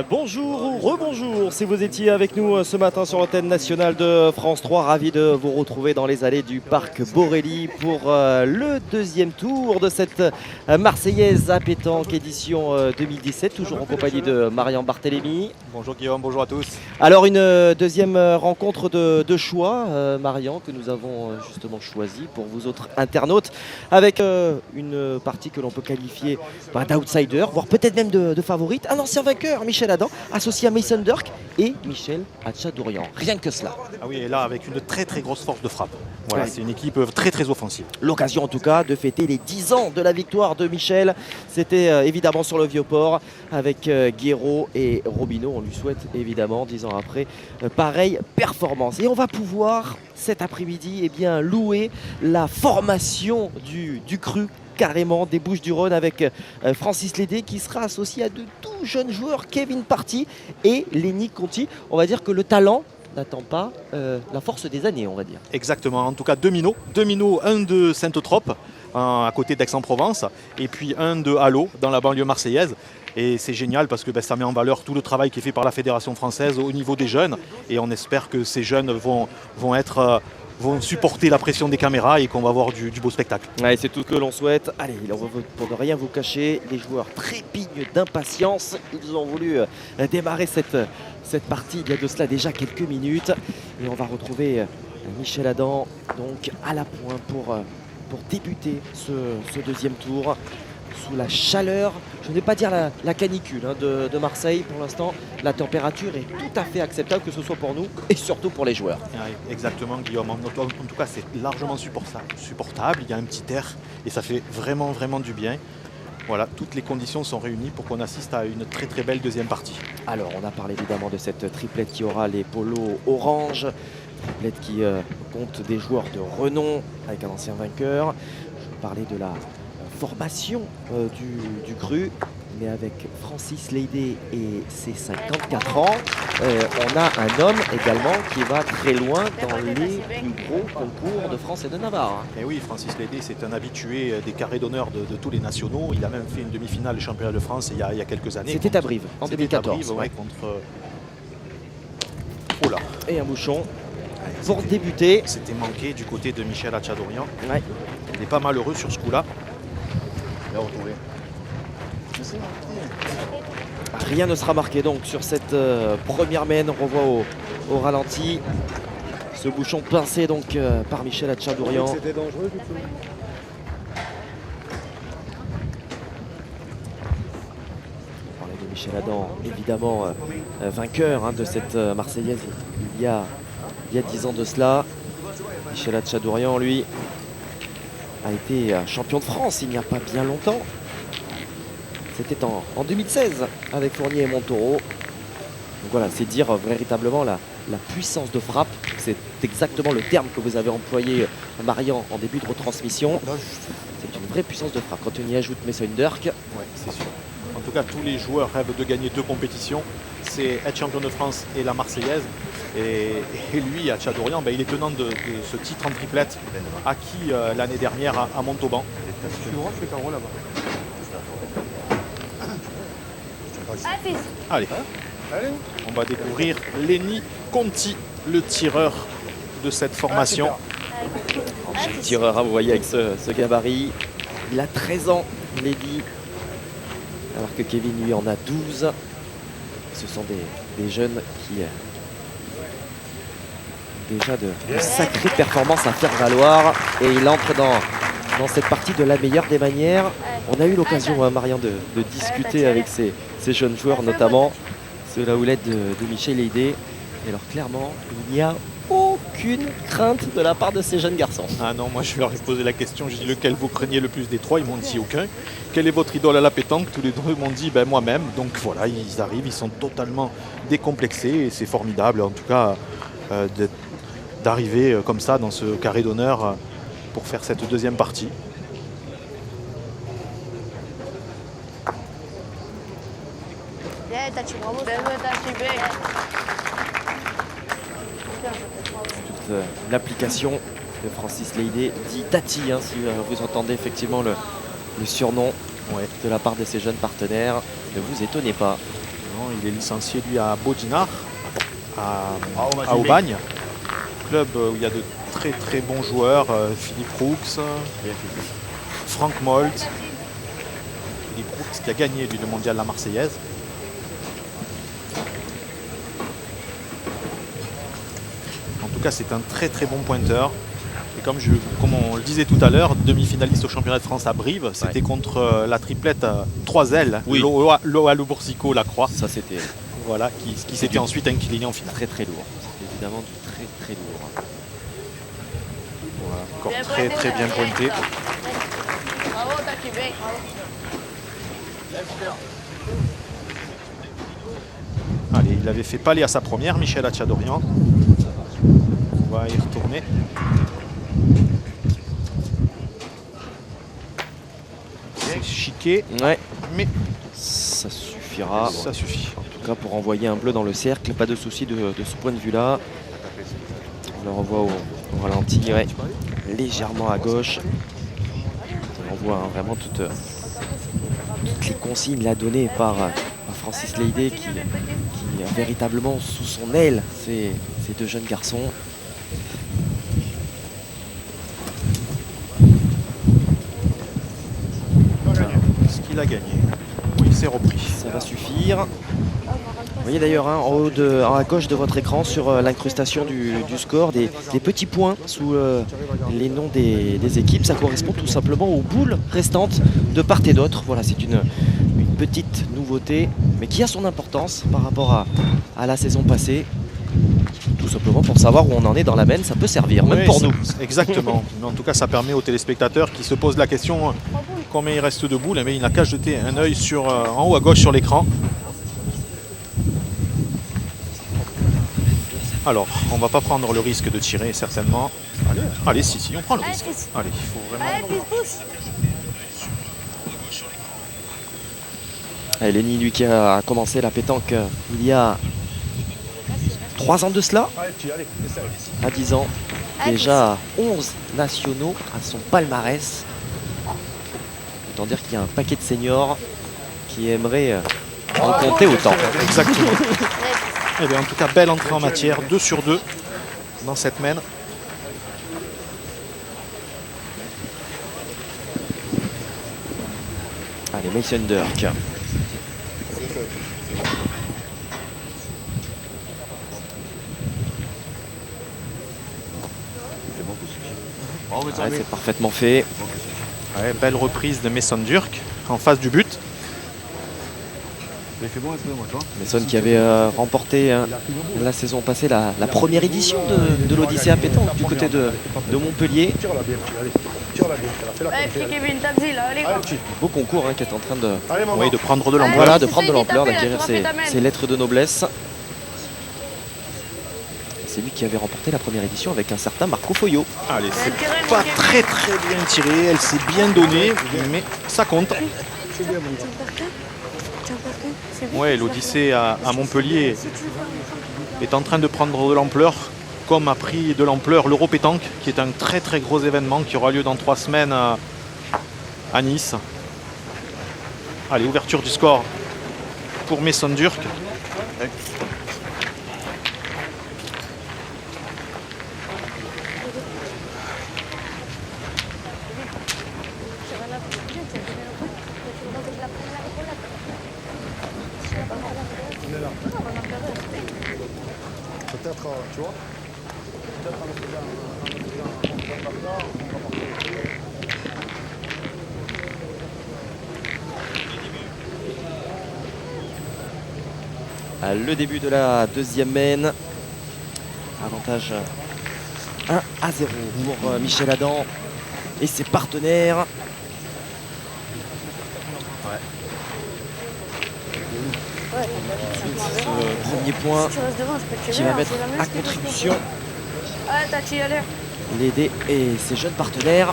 Bonjour ou rebonjour si vous étiez avec nous ce matin sur l'antenne nationale de France 3. Ravi de vous retrouver dans les allées du parc Borély pour le deuxième tour de cette Marseillaise à pétanque édition 2017, toujours en compagnie de Marian Barthélémy. Bonjour Guillaume, bonjour à tous. Alors une deuxième rencontre de choix, Marian, que nous avons justement choisie pour vous autres internautes, avec une partie que l'on peut qualifier d'outsider, voire peut-être même de favorite. Un ancien vainqueur, Michel Adam, associé à Mason Dirk et Michel Hatchadourian. Rien que cela. Ah oui, et là avec une très grosse force de frappe. Voilà, Ouais. c'est une équipe très offensive. L'occasion en tout cas de fêter les 10 ans de la victoire de Michel. C'était évidemment sur le Vieux-Port avec Guéraud et Robineau. On lui souhaite évidemment 10 ans après pareille performance. Et on va pouvoir cet après-midi louer la formation du cru carrément des Bouches-du-Rhône avec Francis Lédé qui sera associé à de tout jeunes joueurs, Kevin Party et Lenny Conti. On va dire que le talent n'attend pas la force des années, on va dire. Exactement, en tout cas deux minots, un de Sainte-Trope à côté d'Aix-en-Provence et puis un de Halo dans la banlieue marseillaise. Et c'est génial parce que ça met en valeur tout le travail qui est fait par la Fédération française au niveau des jeunes et on espère que ces jeunes vont supporter la pression des caméras et qu'on va avoir du beau spectacle. Ouais, c'est tout ce que l'on souhaite. Allez, pour ne rien vous cacher, les joueurs trépignent d'impatience. Ils ont voulu démarrer cette partie il y a de cela déjà quelques minutes. Et on va retrouver Michel Adam donc à la pointe pour débuter ce deuxième tour. Sous la chaleur, je ne vais pas dire la canicule de Marseille pour l'instant. La température est tout à fait acceptable, que ce soit pour nous et surtout pour les joueurs. Ouais, exactement Guillaume, en tout cas c'est largement supportable, il y a un petit air et ça fait vraiment du bien. Voilà, toutes les conditions sont réunies pour qu'on assiste à une très belle deuxième partie. Alors on a parlé évidemment de cette triplette qui aura les polos orange, triplette qui compte des joueurs de renom avec un ancien vainqueur. Je parlais de la formation du cru, mais avec Francis Lédé et ses 54 ans, on a un homme également qui va très loin dans les plus gros concours de France et de Navarre. Et oui, Francis Lédé, c'est un habitué des carrés d'honneur de tous les nationaux. Il a même fait une demi-finale du championnat de France il y a quelques années. C'était à Brive en C'était 2014. à Brive, ouais, contre... Oh là, Et un bouchon pour débuter. c'était manqué du côté de Michel Hatchadourian. Ouais. Il est pas malheureux sur ce coup-là. Rien ne sera marqué donc sur cette première mène. On revoit au ralenti ce bouchon pincé donc par Michel Hatchadourian. C'était dangereux du coup. On parlait de Michel Adam, évidemment vainqueur de cette Marseillaise il y a 10 ans de cela. Michel Hatchadourian, lui, a été champion de France il n'y a pas bien longtemps. C'était en 2016 avec Fournier et Montaureau. Donc voilà, c'est dire véritablement la puissance de frappe. C'est exactement le terme que vous avez employé, Marian, en début de retransmission. C'est une vraie puissance de frappe. Quand on y ajoute Mason Dirk, Ouais, c'est sûr. En tout cas, tous les joueurs rêvent de gagner deux compétitions. C'est être champion de France et la Marseillaise. Et lui, Hatchadourian, il est tenant de ce titre en triplette acquis l'année dernière à Montauban. Tu vois, je fais carreau là-bas. Allez, Allez. on va découvrir Lenny Conti, le tireur de cette formation. le tireur, vous voyez, avec ce gabarit. Il a 13 ans, Lédi, alors que Kevin, lui, en a 12. Ce sont des jeunes qui ont déjà de sacrées performances à faire valoir. Et il entre dans cette partie de la meilleure des manières. On a eu l'occasion, Marian, de discuter avec ces jeunes joueurs, notamment ceux la houlette de Michel Lédé. Et alors clairement, il n'y a aucune crainte de la part de ces jeunes garçons. Ah non, moi je leur ai posé la question, j'ai dit lequel vous craignez le plus des trois, ils m'ont dit aucun. Quel est votre idole à la pétanque? Tous les deux m'ont dit moi-même. Donc voilà, ils arrivent, ils sont totalement décomplexés et c'est formidable en tout cas d'arriver comme ça dans ce carré d'honneur pour faire cette deuxième partie. Toute l'application de Francis Lédé, dit Tati, si vous entendez effectivement le surnom Ouais. de la part de ses jeunes partenaires. Ne vous étonnez pas. Non, il est licencié lui à Bodinar, à Aubagne, club où il y a de très très bons joueurs, Philippe Roux, Franck Molt. Philippe Roux qui a gagné lui, le mondial la Marseillaise. En tout cas, c'est un très très bon pointeur. Et comme on le disait tout à l'heure, demi-finaliste au championnat de France à Brive, c'était contre la triplette 3L, Oui. Loa Louboursico, la Croix. Ça, c'était Voilà, qui s'était ensuite incliné en finale. très très lourd. C'était évidemment du très très lourd. Voilà, encore très très bien pointé. Allez, il avait fait palais à sa première, Michel Hatchadorian. On va y retourner. C'est chiqué, Ouais, mais ça suffira. ça suffit. En tout cas, pour envoyer un bleu dans le cercle, pas de souci de ce point de vue-là. On le revoit au ralenti, ouais, légèrement à gauche. On voit hein, vraiment toutes les consignes là données par Francis Leydé qui a véritablement sous son aile ces deux jeunes garçons. Ce qu'il a gagné. Oui, c'est repris. Ça va suffire. Vous voyez d'ailleurs hein, à gauche de votre écran sur l'incrustation du score des petits points sous les noms des équipes. Ça correspond tout simplement aux boules restantes de part et d'autre. Voilà, c'est une petite nouveauté, mais qui a son importance par rapport à la saison passée. Tout simplement pour savoir où on en est dans la mène, ça peut servir, même Oui, pour nous. Exactement. Mais en tout cas, ça permet aux téléspectateurs qui se posent la question combien il reste de boules. Mais il n'a qu'à jeter un œil en haut à gauche sur l'écran. Alors, on va pas prendre le risque de tirer, certainement. Allez, si, on prend le risque. Allez, il faut vraiment... Et Lenny, lui qui a commencé la pétanque il y a 3 ans de cela, à 10 ans, déjà 11 nationaux à son palmarès. Autant dire qu'il y a un paquet de seniors qui aimeraient en compter autant. Exactement. Eh bien, en tout cas, belle entrée en matière, 2 sur 2 dans cette mène. Allez, Mason Dirk. Ouais, c'est parfaitement fait. Ouais, belle reprise de Mason Durk en face du but. Mason qui avait remporté la saison passée la première édition de l'Odyssée à pétanque du côté de Montpellier. Beau concours hein, qui est en train Oui, de prendre de l'ampleur. voilà, de prendre de l'ampleur, d'acquérir ses lettres de noblesse. C'est lui qui avait remporté la première édition avec un certain Marco Foyo. Allez, c'est pas très très bien tiré, elle s'est bien donnée, mais ça compte. Ouais, l'Odyssée à Montpellier est en train de prendre de l'ampleur, comme a pris de l'ampleur l'Euro Pétanque, qui est un très très gros événement qui aura lieu dans 3 semaines à Nice. Allez, ouverture du score pour Mason Durk. Peut-être, tu vois. Le début de la deuxième mène. Avantage 1-0 pour Michel Adam et ses partenaires. Ce premier point qui va mettre à contribution l'aider et ses jeunes partenaires.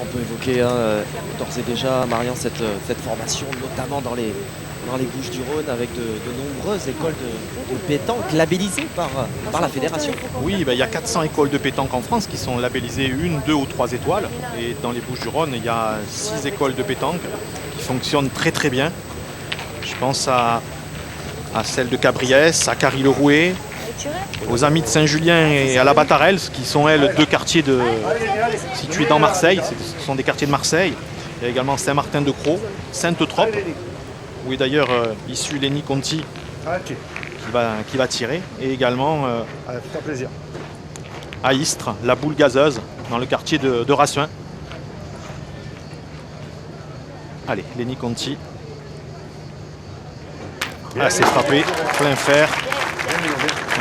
On peut évoquer d'ores et déjà, Marian, cette formation, notamment dans les dans les Bouches-du-Rhône avec de nombreuses écoles de pétanque labellisées par la fédération. Oui, il y a 400 écoles de pétanque en France qui sont labellisées 1, 2 ou 3 étoiles. Et dans les Bouches-du-Rhône, il y a 6 écoles de pétanque qui fonctionnent très très bien. Je pense à celle de Cabriès, à Carry-le-Rouet, aux Amis de Saint-Julien et à la Batarelle, qui sont elles deux quartiers situés dans Marseille. Ce sont des quartiers de Marseille. Il y a également Saint-Martin-de-Crau, Sainte-Trope, où est d'ailleurs issu Lenny Conti qui va tirer. Et également plaisir. à Istres, la Boule Gazeuse, dans le quartier de Rassuin. Allez, Lenny Conti. Ah, c'est frappé, plein fer.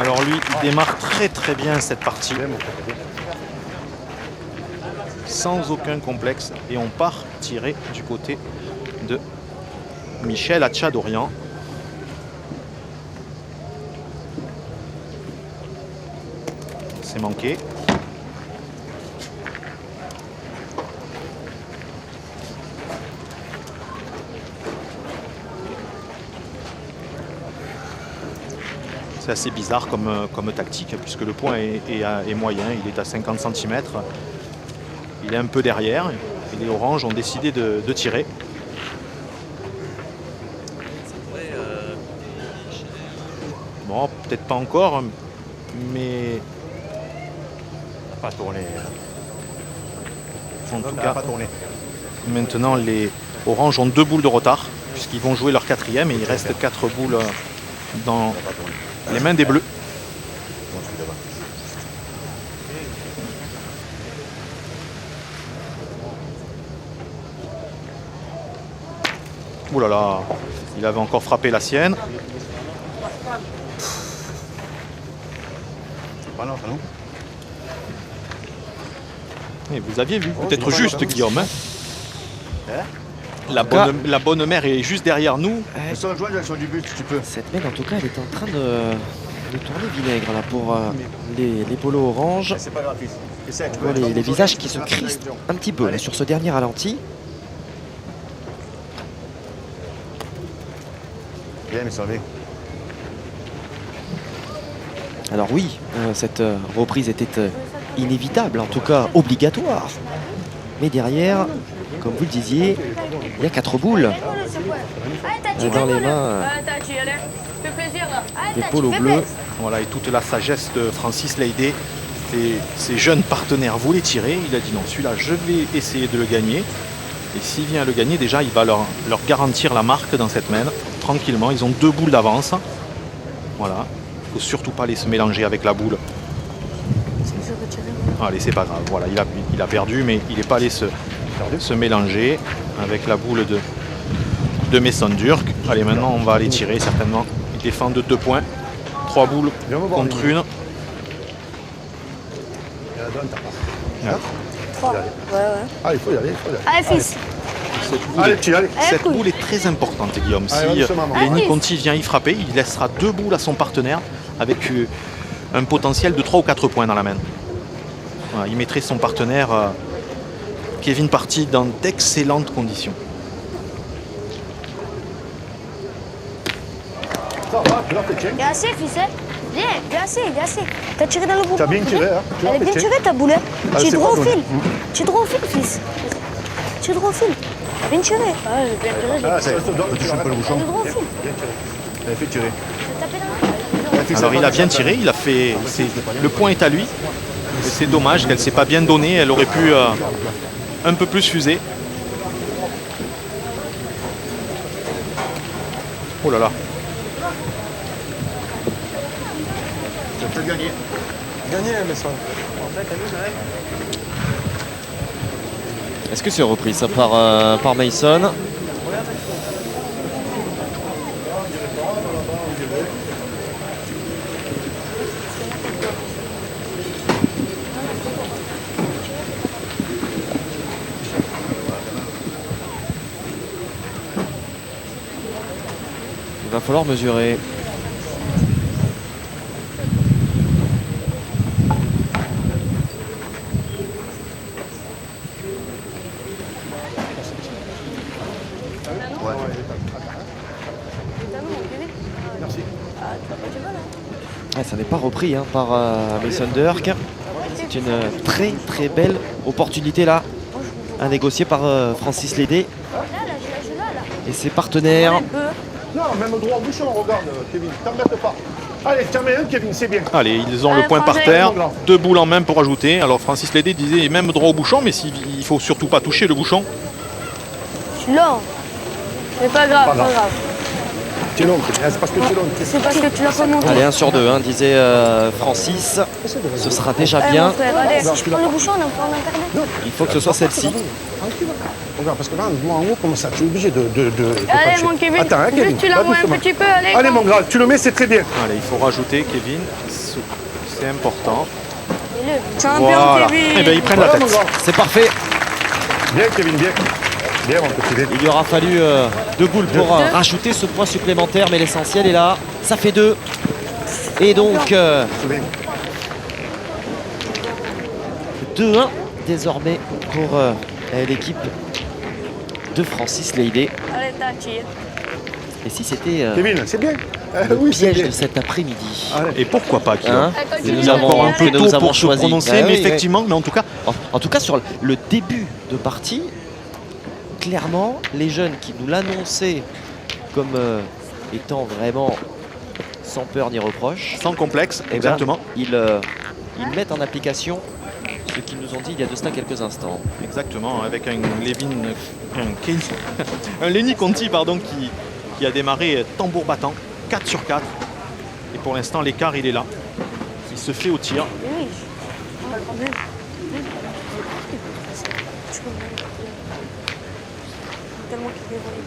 Alors lui, il démarre très très bien cette partie. Sans aucun complexe. Et on part tirer du côté de Michel Hatchadorian. C'est manqué. C'est assez bizarre comme tactique, puisque le point est moyen, il est à 50 cm. Il est un peu derrière, et les oranges ont décidé de tirer. Bon, peut-être pas encore, mais Pas tourné. en tout cas, maintenant les oranges ont 2 boules de retard, puisqu'ils vont jouer leur 4e, et il reste 4 boules dans les mains des bleus. Ouh là là, il avait encore frappé la sienne. Pas non, non. Et vous aviez vu, peut-être juste Guillaume. Hein. La bonne mère est juste derrière nous. Le seul joueur direction du but, tu peux. Cette mène, en tout cas, elle est en train de tourner vinaigre là, pour les polos orange. C'est pas grave, fils. On voit les visages qui se crispent un petit peu là, sur ce dernier ralenti. Bien, mais ça va. Alors oui, cette reprise était inévitable, en tout cas obligatoire. Mais derrière, comme vous le disiez, il y a 4 boules dans les mains des polos bleus. Voilà, et toute la sagesse de Francis Leydé. Ses jeunes partenaires voulaient tirer. Il a dit non, celui-là, je vais essayer de le gagner. Et s'il vient à le gagner, déjà, il va leur garantir la marque dans cette main. Tranquillement, ils ont 2 boules d'avance. Voilà. Il ne faut surtout pas les se mélanger avec la boule. Allez, c'est pas grave. Voilà, il a perdu, mais il n'est pas allé se mélanger avec la boule de Mason Durk. Allez, maintenant, on va aller tirer certainement. Ils défendent de 2 points. 3 boules contre 1. Ouais. 3. Ouais, ouais. Ah, il faut y aller, Allez, fils. Cette boule est très importante, Guillaume. Si Allez, doucement, maman. Lenny Conti vient y frapper, il laissera 2 boules à son partenaire avec un potentiel de 3 ou 4 points dans la main. Voilà, il mettrait son partenaire Kevin Parti dans d'excellentes conditions. Ça va, tu l'as fait, tiens. Bien assez, fils. Hein. Bien assez. T'as tiré dans le bout. Tu as bien tiré, hein. Tu l'as Elle est bien fait, tirée, ta boule. Hein. Ah, Tu es c'est droit pas au bon. fil. Tu es droit au fil, fils. Tu es droit au fil. Bien tiré. Ah, j'ai bien tiré. Ah, c'est. Tu touches un peu le bouchon. Tu es droit au fil. Bien tiré. Elle a fait tirer. T'as tapé dans le Alors il a bien tiré, il a fait. Le point est à lui. C'est dommage qu'elle ne s'est pas bien donnée, elle aurait pu un peu plus fuser. Oh là là. Tu peux gagner. Gagner, mais ça. Est-ce que c'est repris ça par Mason? Il va falloir mesurer. Ouais, ça n'est pas repris hein, par Mason Dirk. C'est une très très belle opportunité là à négocier par Francis Lédé et ses partenaires. Non, même droit au bouchon, regarde, Kevin, t'embête pas. Allez, tiens, mets un, Kevin, c'est bien. Allez, ils ont le point par terre, 2 boules en main pour ajouter. Alors Francis Lédé disait même droit au bouchon, mais il ne faut surtout pas toucher le bouchon. Tu l'as. C'est pas grave, Pas pas grave. grave. C'est long, c'est parce que c'est long. C'est parce que tu l'as pas monté. Allez, 1 sur 2, hein, disait Francis. Ce sera déjà Allez, bien. mon frère, allez, si je prends le bouchon, on est en internet. Il faut que ce soit celle-ci. Tranquille. Regarde, parce que là, moi en haut, comme ça, tu es obligé de Allez, patcher. mon Kevin, Attends, hein, Kevin, juste tu va l'envoies un doucement. petit peu, allez. Allez, mon grand, tu le mets, c'est très bien. Allez, il faut rajouter Kevin, c'est important. Champion, Voilà. Kevin. Eh bien, ils prennent la Voilà, mon tête. grand. C'est parfait. Bien, Kevin, bien. Bien, mon petit Kevin. Il lui aura fallu 2 boules pour rajouter ce point supplémentaire, mais l'essentiel est là. Ça fait 2. Et donc C'est bien. 2-1 désormais pour l'équipe de Francis Lédé. Allez, Tati. Et si c'était Kevin, c'est bien. le Oui, c'est piège bien. de cet après-midi, Et pourquoi pas, Guillaume hein, Allez, que continue, nous avons, Encore un que peu nous tôt avons pour se choisi. prononcer, Ah mais oui, oui. effectivement, mais en tout cas, En tout cas, sur le début de partie, clairement, les jeunes qui nous l'annonçaient comme étant vraiment sans peur ni reproche, sans complexe, eh ben, exactement. ils mettent en application ce qu'ils nous ont dit il y a de cela quelques instants. Exactement, avec un un Lenny Conti pardon, qui a démarré tambour battant, 4 sur 4. Et pour l'instant, l'écart, il est là. Il se fait au tir. Oui. Tellement qu'il fait voler.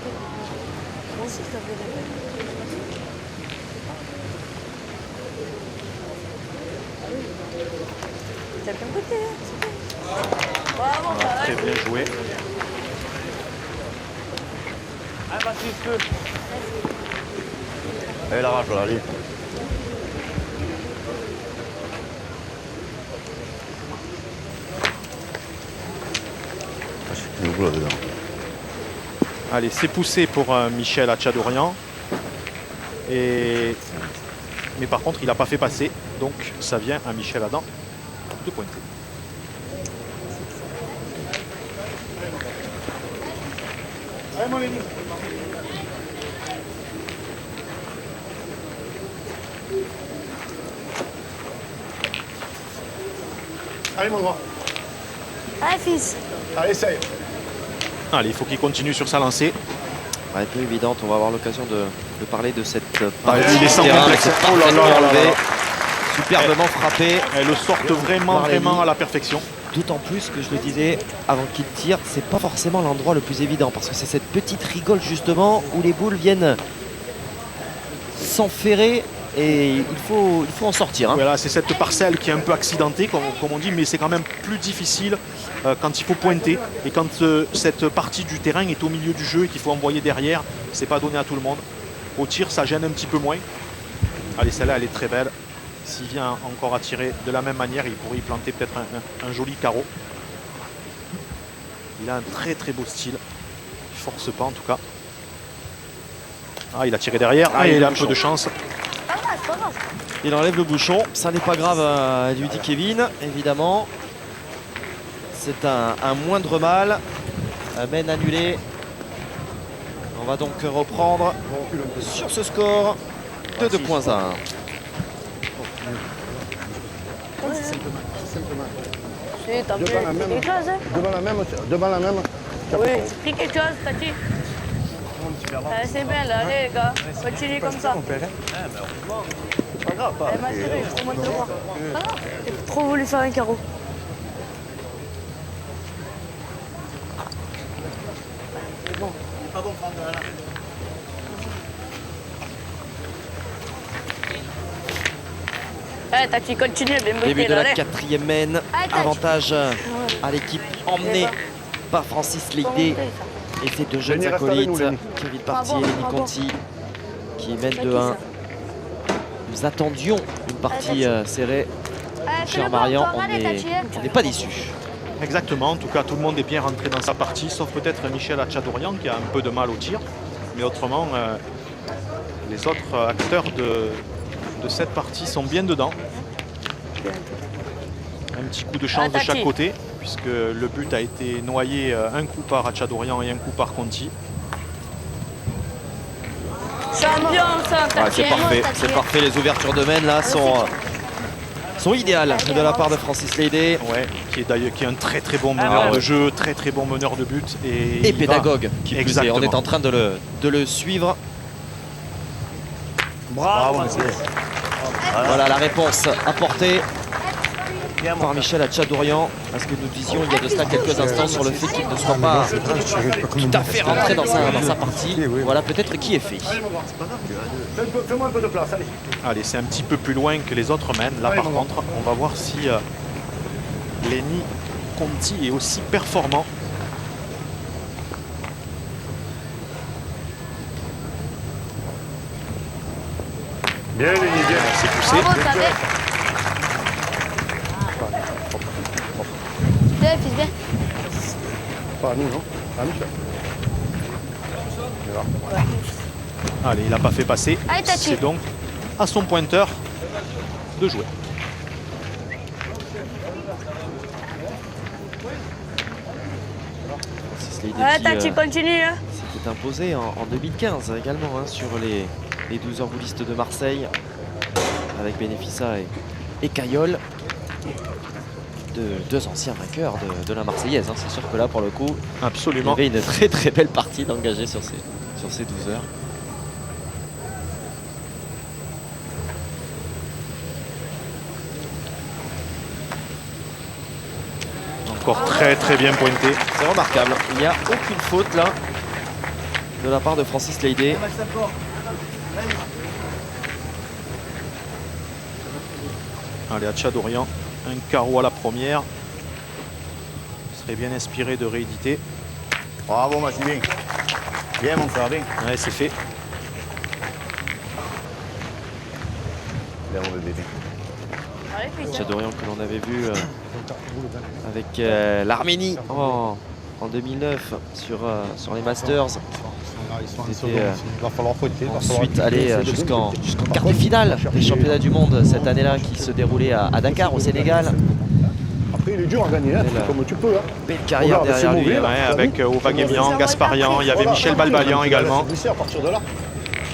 Moi aussi, je l'avais T'as bien côté, hein, c'est bien. Bravo, Très bien joué. Allez, la rage, là, allez. Le boulot dedans. Allez, c'est poussé pour Michel à Tchadorian. Mais par contre, il n'a pas fait passer. Donc, ça vient à Michel Adam de pointer. Allez, mon Lenny. Allez, mon grand. Allez, fils. Allez, essaye. Allez, il faut qu'il continue sur sa lancée. Ouais, peu évidente, on va avoir l'occasion de parler de cette Ah, partie il est sans du terrain, complexe. c'est Oh là là parfaitement là là enlevé, là. superbement frappé. Elles le sortent vraiment, Par Lenny. vraiment à la perfection. D'autant plus que je le disais avant qu'il tire, c'est pas forcément l'endroit le plus évident parce que c'est cette petite rigole justement où les boules viennent s'enferrer et il faut en sortir. Hein. Voilà, c'est cette parcelle qui est un peu accidentée, comme on dit, mais c'est quand même plus difficile quand il faut pointer. Et quand cette partie du terrain est au milieu du jeu et qu'il faut envoyer derrière, c'est pas donné à tout le monde. Au tir, ça gêne un petit peu moins. Allez, celle-là, elle est très belle. S'il vient encore à tirer de la même manière, il pourrait y planter peut-être un joli carreau. Il a un très très beau style. Il force pas en tout cas. Ah, il a tiré derrière. Ah, il a un peu de chance. Pas grave, pas grave. Il enlève le bouchon, ça n'est pas grave, lui dit Kevin, évidemment. C'est un moindre mal. Mène annulé. On va donc reprendre sur ce score de 2.1. Si, t'as pris Devant la même. quelque chose, hein? Devant la même. Oui, j'ai pris quelque chose, Tati. C'est bien, là, allez, les gars. Continuez comme ça. Elle m'a tiré, je trop mal de le voir. Pas grave, j'ai trop voulu faire un carreau. Bon. Allez, Tati, continue, bien Début botté, de là, la allez. 4e main. Allez, Tati. Avantage à l'équipe emmenée par Francis Lédé et ses deux jeunes Lenny, reste avec acolytes, nous, Lenny. Kevin Parti Bravo, et Lenny bravo. Conti, qui mènent C'est qui, 2-1. ça Nous attendions une partie serrée. Allez, Cher fais-le Marian, pas encore, allez, Tati, hein. on n'est pas déçus. Exactement, en tout cas tout le monde est bien rentré dans sa partie, sauf peut-être Michel Atchadorian qui a un peu de mal au tir. Mais autrement, les autres acteurs de cette partie sont bien dedans. Un petit coup de chance de chaque côté, puisque le but a été noyé un coup par Hatchadorian et un coup par Conti. Champion, ça, Ouais, c'est parfait, c'est parfait. Les ouvertures de main là sont idéales de la part de Francis Leydé. Ouais, qui est un très très bon meneur de jeu, très très bon meneur de but. Et pédagogue, qui plus est. On est en train de le suivre. Bravo. Voilà la réponse apportée par Michel Hatchadorian. Parce que nous disions il y a de cela quelques instants sur le fait qu'il ne soit pas tout à fait rentré dans sa partie. Voilà peut-être qui est fait. Fais-moi un peu de place, allez. Allez, c'est un petit peu plus loin que les autres mènes. Là, Allez, par contre, on va voir si Lenny Conti est aussi performant. Bien, Lenny, bien. C'est poussé. Bravo, Tadej. Bien, fils, bien. Pas à nous, non? À Michel. Allez, il n'a pas fait passer. Allez, Tati. C'est donc à son pointeur de jouer. Francis Leydé Ouais, qui, Tati, continue. Hein. s'était imposé en 2015 également sur les 12 heures boulistes de Marseille avec Benefissa et Caillol. Deux anciens vainqueurs de la Marseillaise. C'est sûr que là, pour le coup, Absolument. il y avait une très très belle partie d'engagés sur ces 12 heures. Encore très très bien pointé. C'est remarquable. Il n'y a aucune faute là de la part de Francis Leydé. Allez, Hatchadorian, un carreau à la première. Il serait bien inspiré de rééditer. Bravo, Machilin. Bien, mon frère, bien. Ouais, c'est fait. Bien, mon bébé. Allez, fils. Hatchadorian que l'on avait vu avec l'Arménie en 2009 sur les Masters. Il va falloir fouetter. Ensuite aller jusqu'en quart de finale des championnats du monde cette année-là qui se déroulait à Dakar au Sénégal. Après, il est dur à gagner, hein, comme tu peux. Hein. Belle carrière Regarde, derrière c'est lui. mauvais, là. Ouais, avec Ovagemian, Gasparian, il y avait Voilà. Michel Balbalian également. À partir de là.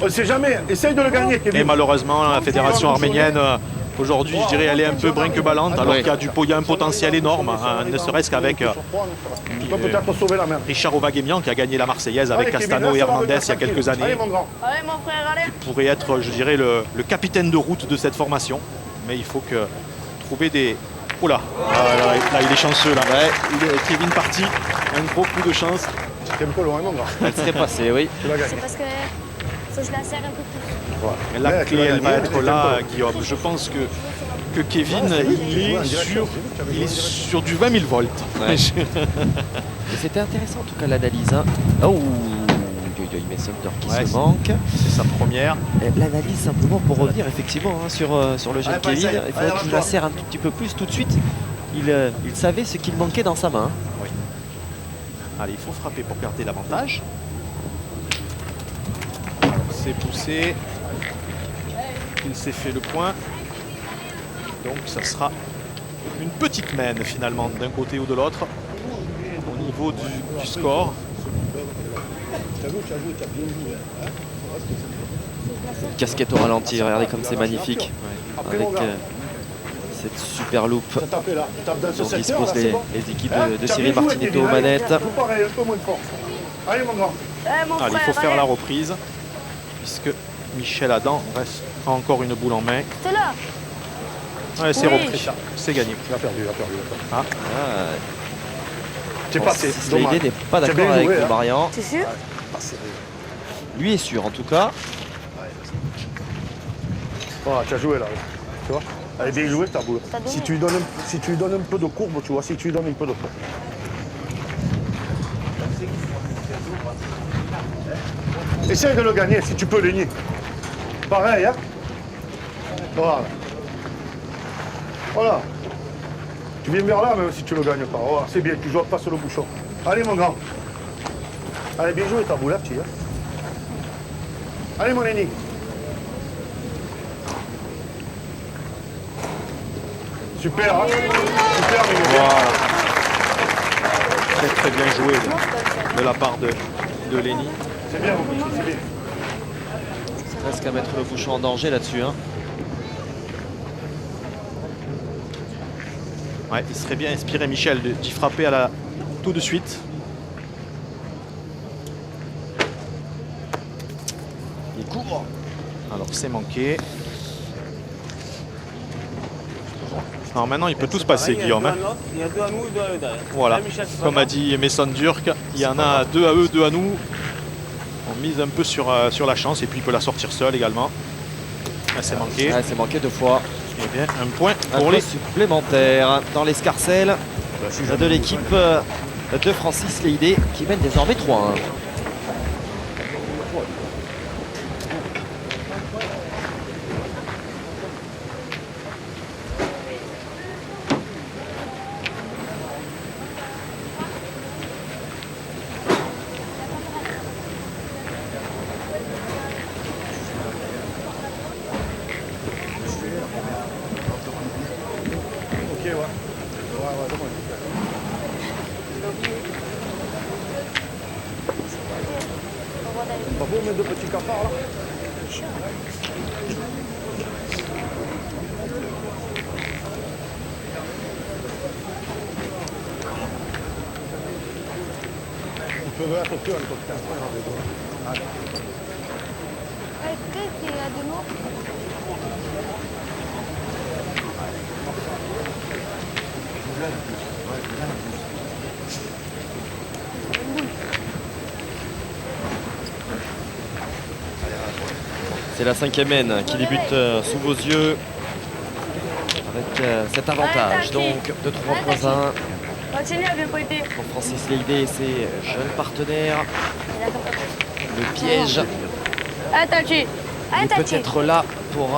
On ne sait jamais. Essaye de le gagner, Kevin. Et malheureusement, la fédération arménienne, aujourd'hui, je dirais, elle est un peu brinque-ballante, alors qu'il y a un potentiel énorme, hein, ne serait-ce qu'avec Tu peux peut-être sauver la main. Richard Ovagemian qui a gagné la Marseillaise avec Allez, Kevin, Castano et là, ça va Hernandez avec il y a quelques tranquille. années. Allez, mon grand. Allez, mon frère, allez. Pourrait être, je dirais, le capitaine de route de cette formation. Mais il faut que trouver des... Oh là, là, il est chanceux là. Ouais, Kevin parti, un gros coup de chance. C'était un peu loin, mon grand. elle serait passée, oui. Tu l'as gagné. C'est parce que faut que je la serre un peu plus. La Ouais, clé, tu l'as elle va gagné, être mais là, c'était Guillaume. Je pense que Kevin, il est sur du 20 000 volts. Ouais. Et c'était intéressant en tout cas l'analyse. Hein. Oh, il met Sumter qui Ouais, se manque. C'est sa première. L'analyse simplement pour revenir effectivement sur le jeune Kevin. Il faudrait qu'il la serre un tout petit peu plus tout de suite. Il savait ce qu'il manquait dans sa main. Oui. Allez, il faut frapper pour garder l'avantage. C'est poussé. Il s'est fait le point. Donc ça sera une petite main finalement d'un côté ou de l'autre au niveau du score. Casquette au ralenti, regardez comme c'est magnifique. Avec cette super loupe T'as tapé là. Tu tapes dans ce dont secteur, disposent là, c'est bon. les équipes Hein, de tu as Cyril bien joué, Martinetto Kevin. aux Allez, manettes. joue pareil, un peu moins fort. Allez, mon grand. Allez, mon Allez, il frère, faut faire allez. la reprise puisque Michel Adam reste encore une boule en main. C'est là. Ouais, c'est Oui. repris, c'est gagné. Il a perdu, il a perdu. Ah, C'est passé, Francis dommage. Leydé n'est pas C'est d'accord bien avec joué, hein. Marian. T'es sûr? Lui est sûr en tout cas. Voilà, tu as joué là. Tu vois? Elle est bien jouée ta boule. T'as donné. Si tu lui donnes un peu de courbe, tu vois, si tu lui donnes un peu de courbe. Essaye de le gagner si tu peux le nier. Pareil, hein? Voilà. Voilà. Tu viens vers là, même si tu le gagnes pas. Voilà, c'est bien, tu joues pas sur le bouchon. Allez, mon grand. Allez, bien joué ta boule, là, petit. Hein? Allez, mon Lenny. Super, hein. Super, mais Voilà. Très très bien joué de la part de Lenny. c'est bien, mon petit, c'est bien. Presque à mettre le bouchon en danger là-dessus. Hein. Ouais, il serait bien inspiré, Michel, d'y frapper tout de suite. Il court. Alors c'est manqué. Alors maintenant il peut tout se passer, Guillaume. Hein. Il y a 2 à nous et 2 à eux derrière. Voilà, Hein, Michel, c'est comme pas a dit Messon Durk, il y en a 2 à eux, 2 à nous. On mise un peu sur la chance et puis il peut la sortir seul également. Ah, c'est manqué. Ouais, c'est manqué 2 fois. Eh bien, un point Un pour point les... supplémentaire dans l'escarcelle de l'équipe de Francis Leydé qui mène désormais 3-1. Ok, ouais. Pas beau mettre de petits cafards là. Il peut être que un podcast. Il y a 2 mots. C'est la 5e mène qui débute sous vos yeux avec cet avantage donc de 3 points à 1 Continue à dépoter. pour Francis Leydé et ses jeunes partenaires. Le piège Allez, Tachi. est Allez, Tachi. peut-être là pour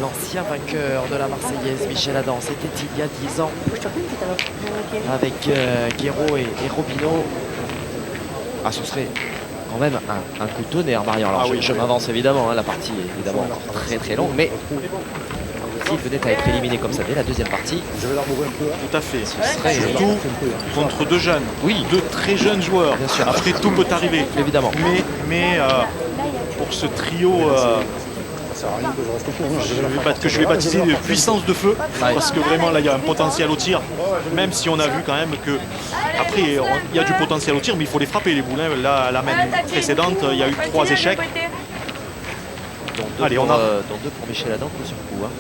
l'ancien vainqueur de la Marseillaise, Michel Adam. C'était il y a 10 ans avec Guéraud et Robineau. Ah, ce serait quand même un coup de tonnerre, Marion. Alors, Ah oui. je m'avance évidemment, hein, la partie est évidemment encore très très longue, mais s'il venait à être éliminé comme ça dès la deuxième partie, Tout à fait. ce serait Surtout contre 2 jeunes. Oui. 2 très jeunes joueurs. Bien sûr. Après, tout peut arriver. évidemment. Mais pour ce trio, que je vais baptiser de puissance de feu, parce que vraiment là il y a un potentiel au tir, même si on a vu quand même que après il y a du potentiel au tir, mais il faut les frapper les boules. Hein. Là, la main précédente, il y a eu 3 échecs. Dont deux Allez, pour, on a- dont 2 pour Michel Adam, coup sur coup. Hein.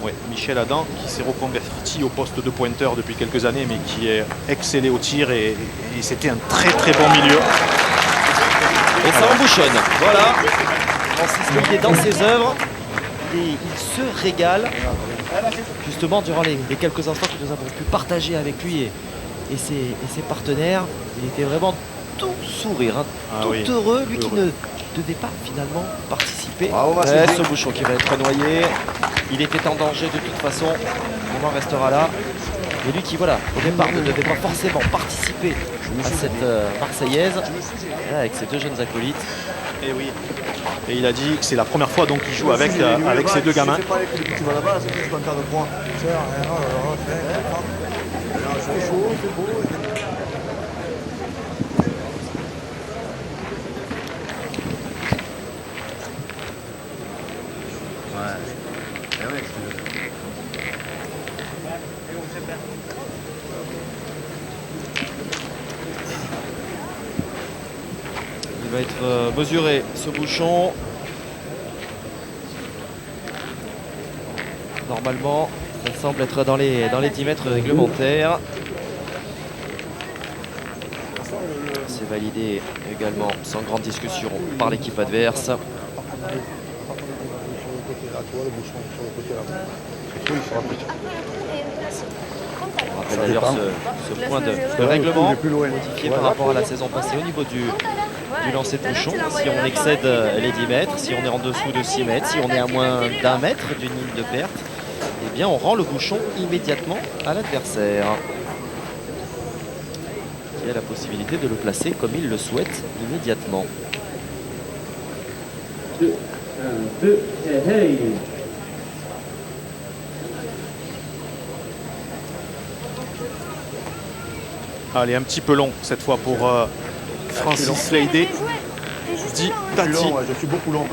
Ouais, Michel Adam qui s'est reconverti au poste de pointeur depuis quelques années, mais qui est excellé au tir et c'était un très très bon milieu. Et ça embouchonne. Voilà. Francis Leydé dans ses œuvres. Et il se régale. Justement, durant les quelques instants que nous avons pu partager avec lui et ses partenaires, il était vraiment tout sourire, hein, Ah tout oui. heureux. Lui qui Heureux. ne devait pas finalement participer. Bravo, Ouais, ce bouchon qui va être noyé. Il était en danger de toute façon. Le moment restera là. Et lui qui, voilà, au départ ne devait pas forcément participer à cette Marseillaise, là, avec ses 2 jeunes acolytes. Et oui. Et il a dit que c'est la première fois donc qu'il joue avec ces 2 gamins. C'est pas avec les petits là-bas, c'est juste en cas de points. Il va être mesuré ce bouchon. Normalement, ça semble être dans les 10 mètres réglementaires. C'est validé également sans grande discussion par l'équipe adverse. On rappelle d'ailleurs ce point de règlement modifié par rapport à la saison passée au niveau du lancer de bouchon. Si on excède les 10 mètres, si on est en dessous de 6 mètres, si on est à moins d'1 mètre d'une ligne de perte, eh bien on rend le bouchon immédiatement à l'adversaire, qui a la possibilité de le placer comme il le souhaite immédiatement. 2, 1, 2, et hey. Allez, un petit peu long cette fois pour Francis Leydé. Dit Je suis Tati, long, ouais, je suis beaucoup long.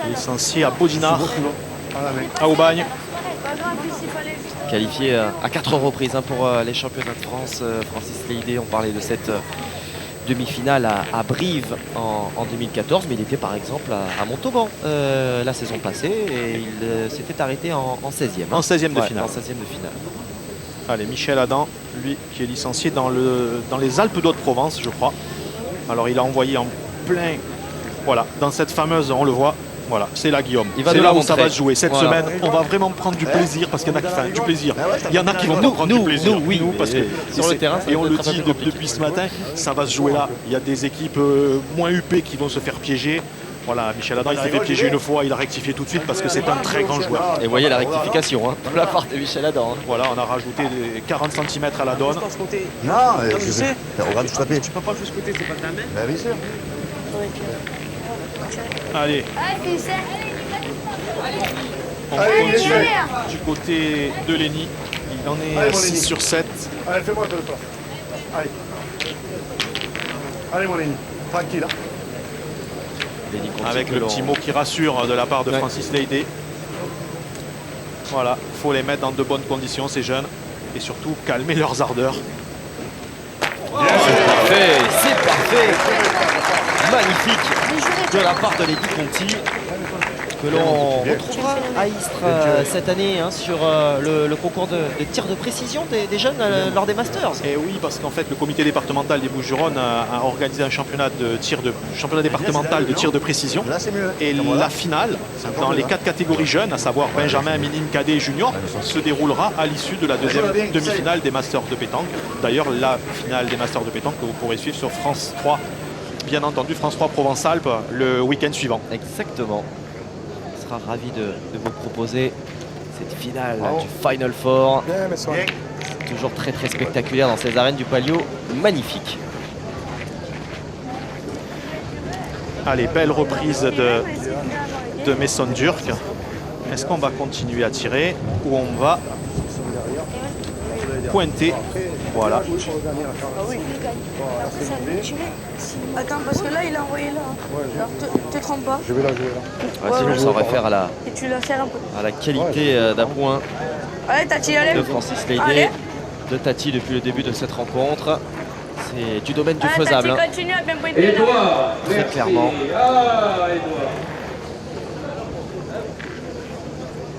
licencié à Je suis Bodinard, beaucoup long. Ah, la mec. à Aubagne. Qualifié à 4 reprises hein, pour les championnats de France. Francis Leydé, on parlait de cette demi-finale à Brive en 2014, mais il était par exemple à Montauban la saison passée et il s'était arrêté en 16e. En 16e de finale. En 16e de finale. Allez, Michel Adam, lui qui est licencié dans les Alpes d'Haute-Provence, je crois. Alors il a envoyé en plein, voilà, dans cette fameuse, on le voit, voilà, c'est là Guillaume. Il va C'est nous là la où ça montrer. va se jouer. Cette Voilà. semaine, on va vraiment prendre du plaisir parce qu'il y en a qui font du plaisir. Il y en a qui vont pas prendre du plaisir. nous, oui, Nous, parce que mais sur le c'est- terrain, ça et va on être le un peu dit plus compliqué. depuis ce matin, ça va se jouer là. Il y a des équipes moins huppées qui vont se faire piéger. Voilà, Michel Adam, il s'est fait piéger une fois, il a rectifié tout de suite parce que c'est un très grand joueur. Et voyez la rectification hein, de la part de Michel Adam. hein. Voilà, on a rajouté des 40 cm à la donne. Non, je sais. Regarde, je t'appelle. Tu peux pas juste côté, c'est pas ta main. Ben, bien sûr. Allez, on Allez, continue Michel. du côté de Lenny. Il en est Allez, à mon 6 Lenny. sur 7. Allez, fais-moi de place. Allez. Allez, mon ami. Tranquille. Hein. Lenny continue Avec le l'on- petit mot qui rassure de la part de Ouais. Francis Leydé. Voilà, il faut les mettre dans de bonnes conditions, ces jeunes. Et surtout, calmer leurs ardeurs. Parfait, c'est parfait. Magnifique de la part de Lenny Conti que l'on retrouvera à Istres cette année hein, sur le concours de tir de précision des jeunes lors des Masters. Et oui, parce qu'en fait, le comité départemental des Bouches-du-Rhône a organisé un championnat départemental de tir de précision. Là, c'est mieux. Et la finale, dans les 4 catégories jeunes, à savoir Benjamin, Minime, Cadet et Junior, se déroulera à l'issue de la deuxième demi-finale des Masters de pétanque. D'ailleurs, la finale des Masters de pétanque que vous pourrez suivre sur France 3, bien entendu, France 3 Provence-Alpes, le week-end suivant. Exactement. On sera ravi de vous proposer cette finale du Final Four. Toujours très très spectaculaire dans ces arènes du Palio. Magnifique. Allez, belle reprise de Messon Durk. Est-ce qu'on va continuer à tirer ou on va pointer? Voilà. Attends, parce que là, il a envoyé là. Alors, te trompe pas. Je vais là, je vais là. Ah, sinon, ça réfère Et tu la serres un peu. à la qualité d'appoint Allez, Tati, allez. de Francis Leydé, Allez. de Tati depuis le début de cette rencontre. C'est du domaine du Allez, faisable. Tati, hein. continue à bien pointer. là. Edouard, Très merci. clairement. Ah, Edouard.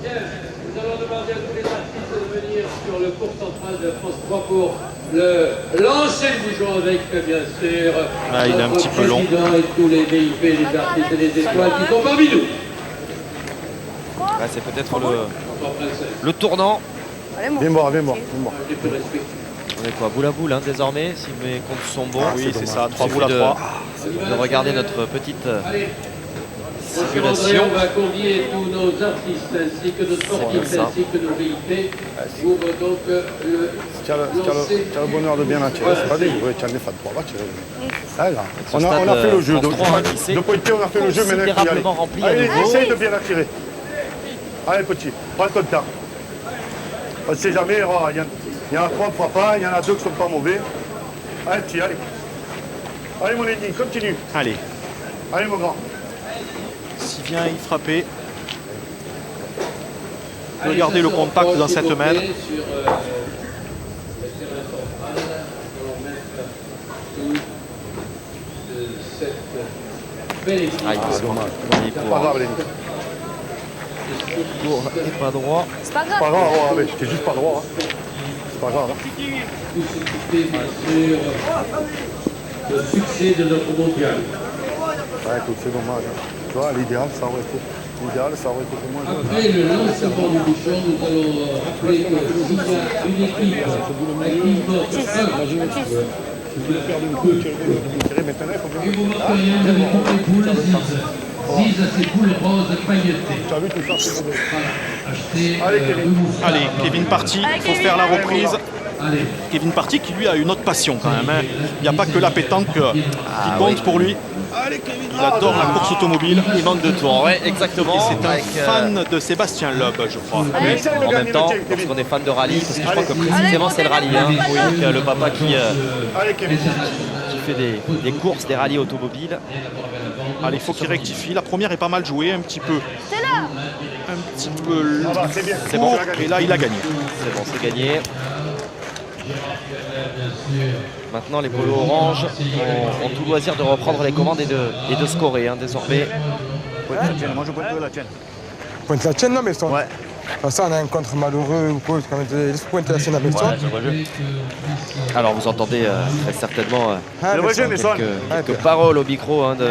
Bien, nous allons demander à tous les artistes de venir sur le cours central de France 3 pour le lancer du bouchon avec, bien sûr, Ah, il est un notre petit peu long. président et tous les VIP, les artistes et les étoiles qui sont parmi nous. Ouais, c'est peut-être Encore princesse, le tournant. Allez, mon. Viens voir, viens voir. Viens voir. j'ai plus respecté. On est quoi, boule à boule hein, désormais, si mes comptes sont bons. Oui, c'est ça, 3 Il boules à suffit 3. de regarder notre petite Allez, Monsieur André, simulation. on va convier tous nos artistes ainsi que nos sportifs ça. ainsi que nos VIP pour donc le Tu as le bonheur de bien la tirer. C'est pas des jouets, tu as des fans. On va tirer. Ah, là. ce On stade, a fait le jeu. France Donc, 3, qui s'est de pointer, on a fait le jeu. Maintenant, il faut y aller. considérablement rempli à Allez, nouveau. essaye de bien la tirer. Allez, petit, prends ton temps. On ne sait jamais, il y en a 3, on ne fera pas, il y en a 2 qui ne sont pas mauvais. Allez, petit, allez. Allez, mon ennemi, continue. Allez, Allez, mon grand. s'il vient y frapper. Regardez le contact dans cette main. Sur le terrain central, nous allons mettre tout de cette belle équipe. Aïe, C'est dommage. il est C'est pas grave, l'ennemi. court et pas droit. C'est pas C'est pas grave. grave, ouais, t'es juste pas droit. Hein. C'est pas grave. Hein. Tout s'occuper, bien sûr, le succès de notre mondial. Ouais, écoute, c'est dommage. Hein. Tu vois, l'idéal, ça aurait été pour moi. Après le lancement du bouchon, nous allons rappeler que s'il y a une équipe activement Tirer maintenant, il faut bien. et vous marquez rien avec toutes les poules, Ziz à ces poules roses pailletées. Tu as vu tout ça, c'est mauvais. Achetez Allez, Kevin. deux bouchons. Allez, Kevin Parti, il faut faire la reprise. Allez. Kevin Parti qui lui a une autre passion quand même. Hein. Il n'y a pas que la pétanque qui compte pour lui. Il adore la course automobile. Il manque de tours, ouais, exactement. Et c'est un Avec, fan de Sébastien Loeb, je crois. oui, Essaye de en gagner même temps, le titre, Kevin. lorsqu'on est fan de rallye, parce que je crois que précisément c'est le rallye, hein, avec le papa qui Allez, Kevin. fait des courses, des rallyes automobiles. Allez, il faut qu'il rectifie. La première est pas mal jouée, un petit peu. Un petit peu Ah bah, c'est bien. C'est bon. Et là, il a gagné. C'est bon, c'est gagné. Maintenant, les polos orange ont tout loisir de reprendre les commandes et de scorer, hein, désormais. Pointe la tienne, moi je pointe la tienne. Pointe la tienne, non, mais Ouais. ça, on a un contre malheureux ou quoi, quand même, laisse pointer la tienne avec toi. Alors, vous entendez très certainement Ah, Le mais rejet, ça, mais son. quelques paroles au micro hein, de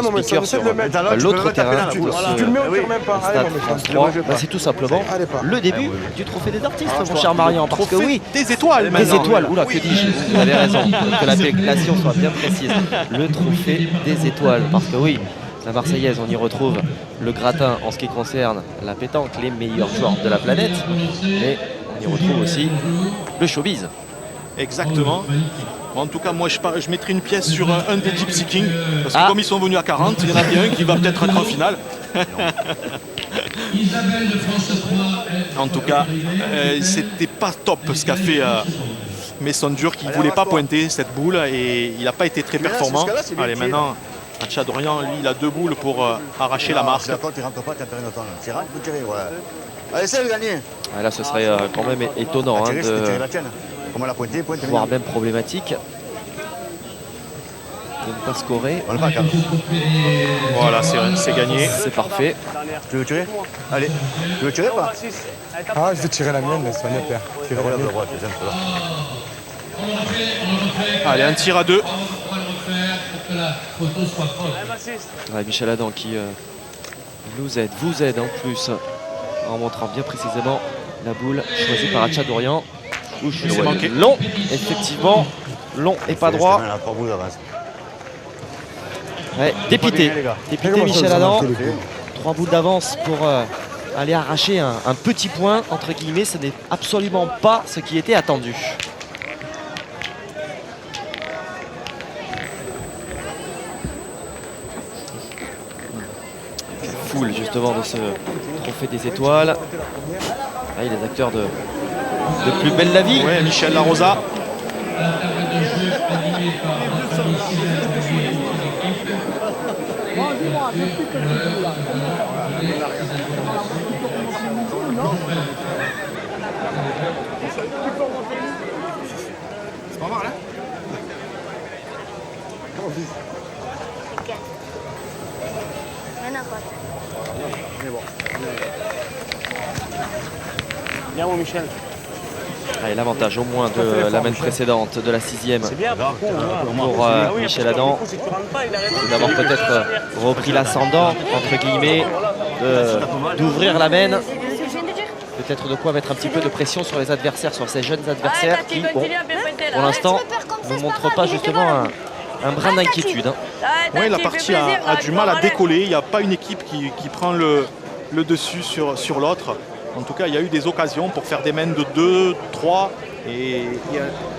mon speaker médecin, sur essaie de le mettre. Alors, tu peux l'autre le taper terrain. là-dessus. Ou Voilà. tu le mets au Oui. tir même pas. Stade Allez, mon France médecin. 3. Bah, c'est tout simplement Allez, pas. le début du trophée des artistes, mon cher Marian. Parce que Trophée oui, des étoiles des maintenant. étoiles, oula, que dis-je? Vous avez raison, que l'appellation soit bien précise. Le trophée des étoiles, parce que oui, la Marseillaise, on y retrouve le gratin en ce qui concerne la pétanque, les meilleurs joueurs de la planète, mais on y retrouve aussi le showbiz. Exactement. En tout cas, moi, je mettrai une pièce sur un des Gypsy Kings. Parce que Ah. comme ils sont venus à 40, il y en a bien un qui va peut-être être en finale. Isabelle de France 3. En tout cas, c'était pas top ce qu'a fait Mason Dur, qui ne voulait pas pointer cette boule et il n'a pas été très Mais là, performant. jusqu'à là, c'est bien Allez, tiré. maintenant, Tchadorian, lui, il a 2 boules pour arracher la marque. D'accord, tu rentres pas, tu as perdu notre temps. Tu rentres, tu tirer, ouais. Allez, essaye de gagner. Ah, là, ce serait quand même étonnant hein, Tirer, c'était tirer de la tienne. Comment la pointer, pointe. voire même problématique de ne pas scorer. On le pas, Carlos. Voilà, c'est gagné. C'est parfait. Tu veux tirer? Allez. Tu veux tirer ou pas? Ah, je vais tirer la mienne, laisse soigner, père. Tirer la Relève mienne. le bras, tu es là. Allez, un tir à 2. On va le refaire pour que la photo soit propre. Ouais, Michel Adam qui nous aide, vous aide en plus, en montrant bien précisément la boule choisie par Tchadorian. C'est manqué. Long, effectivement, long et pas droit. On a 3 boules d'avance. Ouais, dépité, les gars. dépité Michel Adam. 3 boules d'avance pour aller arracher un petit point, entre guillemets. Ce n'est absolument pas ce qui était attendu. Foule justement de ce trophée des étoiles. Ah, les acteurs de Plus belle la vie. Ouais, Michel Larosa. Allez, l'avantage au moins de la main précédente, de la 6e pour Michel Adam. C'est d'avoir peut-être repris l'ascendant, entre guillemets, d'ouvrir la main. Peut-être de quoi mettre un petit peu de pression sur les adversaires, sur ces jeunes adversaires qui, bon, pour l'instant, ne montrent pas justement un brin d'inquiétude. Oui, la partie a du mal à décoller. Il n'y a pas une équipe qui prend le dessus sur l'autre. En tout cas, il y a eu des occasions pour faire des mains de 2, 3 et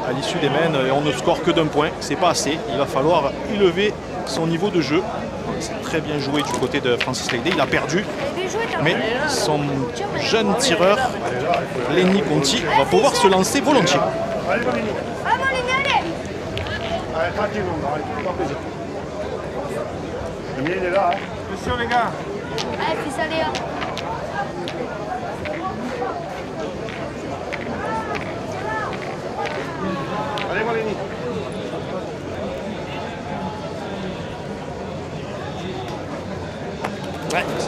à l'issue des mains, on ne score que d'un point. C'est pas assez. Il va falloir élever son niveau de jeu. C'est très bien joué du côté de Francis Leydé. Il a perdu, mais son jeune tireur, Lenny Conti, va pouvoir se lancer volontiers. Allez, Molini. Allez, tranquille, mon gars, allez, pas plaisir. Le mien, il est là, hein. Attention, les gars. Allez, fils, allez, hein. Allez, Molini.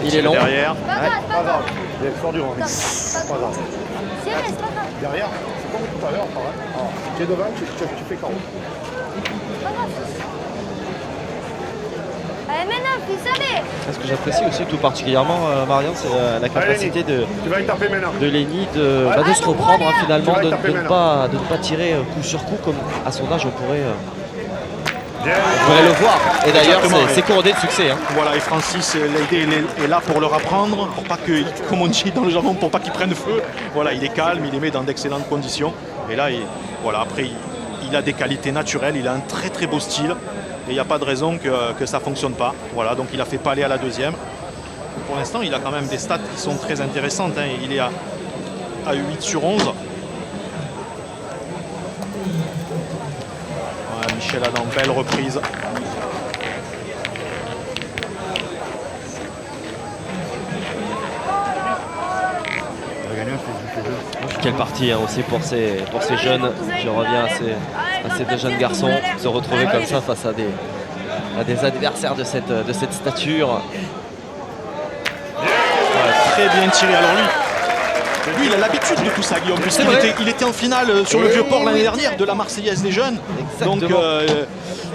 Il est long. Derrière. Pas grave, pas Pas grave. grave. Il est fort du rang. Pas grave. C'est vrai, c'est pas grave. Derrière, c'est comme tout à l'heure, pareil. Tu es devant, tu fais carreau. Pas grave. Allez, maintenant, fils, allez. Ce que j'apprécie aussi tout particulièrement, Marion, c'est la capacité de Tu vas y taper maintenant. Lenny de se reprendre hein, finalement, Tu vas de y taper ne pas tirer coup sur coup comme à son âge on pourrait Bien. le voir. Et d'ailleurs Exactement, c'est couronné de succès. Hein. Voilà, et Francis Leydé est là pour leur apprendre, pour pas que, comme on dit dans le jargon, pour pas qu'il prenne feu. Voilà, il est calme, il les met dans d'excellentes conditions. Et là, voilà, après, il a des qualités naturelles, il a un très très beau style. Et il n'y a pas de raison que ça ne fonctionne pas. Voilà, donc il a fait palais à la deuxième. Pour l'instant, il a quand même des stats qui sont très intéressantes. Hein. Il est à 8 sur 11. Voilà, Michel Adam, belle reprise. Quelle partie hein, aussi pour ces jeunes. Je reviens à ces deux jeunes garçons se retrouver comme ça face à des adversaires de cette stature. Très bien tiré. Alors lui il a l'habitude de tout ça, Guillaume, puisqu'il était en finale sur le Vieux-Port l'année dernière de la Marseillaise des jeunes. Exactement. Donc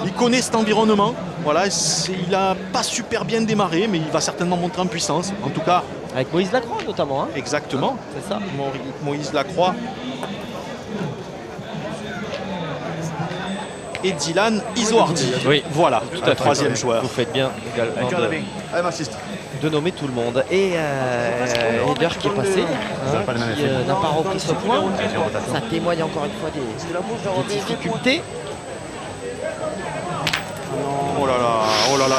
il connaît cet environnement. Voilà, il n'a pas super bien démarré, mais il va certainement monter en puissance. En tout cas, avec Moïse Lacroix notamment. Hein. Exactement. C'est ça. Moïse Lacroix. Et Dylan Isoardi. Oui, voilà, tout à troisième joueur. Vous faites bien également de nommer tout le monde. Et Eder qui est passé, qui n'a pas repris ce point. Ça témoigne encore une fois des difficultés. Oh là là. Alors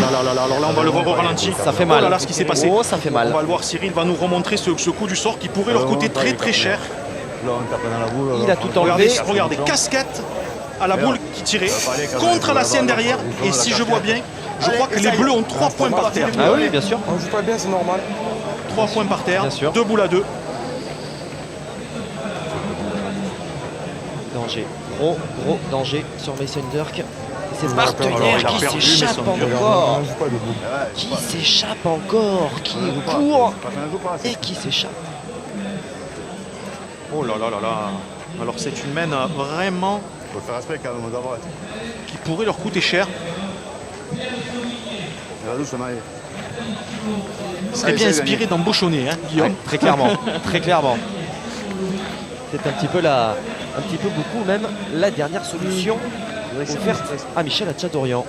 là, on va le voir au ralenti. Ça fait mal. Oh là là, ce qui s'est passé. Oh, ça fait mal. On va le voir, Cyril va nous remontrer ce coup du sort qui pourrait leur coûter très très cher. Il a tout enlevé. Regardez, casquette à la boule qui tirait contre la sienne derrière. Et si je vois bien, je crois que les Bleus ont 3 points par terre. Ah oui, bien sûr. On joue pas bien, c'est normal. 3 points par terre, Bien sûr. 2 boules à 2. Danger. Gros danger sur Mason Dirk. C'est Alors, partenaire il a qui perdu, s'échappe Mason Dirk. encore. On joue pas debout. Qui s'échappe encore. Qui court et qui s'échappe. Oh là là là là. Alors c'est une mène vraiment Faut faire respect quand même aux droite. qui pourrait leur coûter cher. La douce, Marie. C'est bien inspiré d'embauchonner, hein, Guillaume. Ouais, très clairement. Très clairement. C'est un petit peu beaucoup même la dernière solution offerte à Michel Hatchadorian.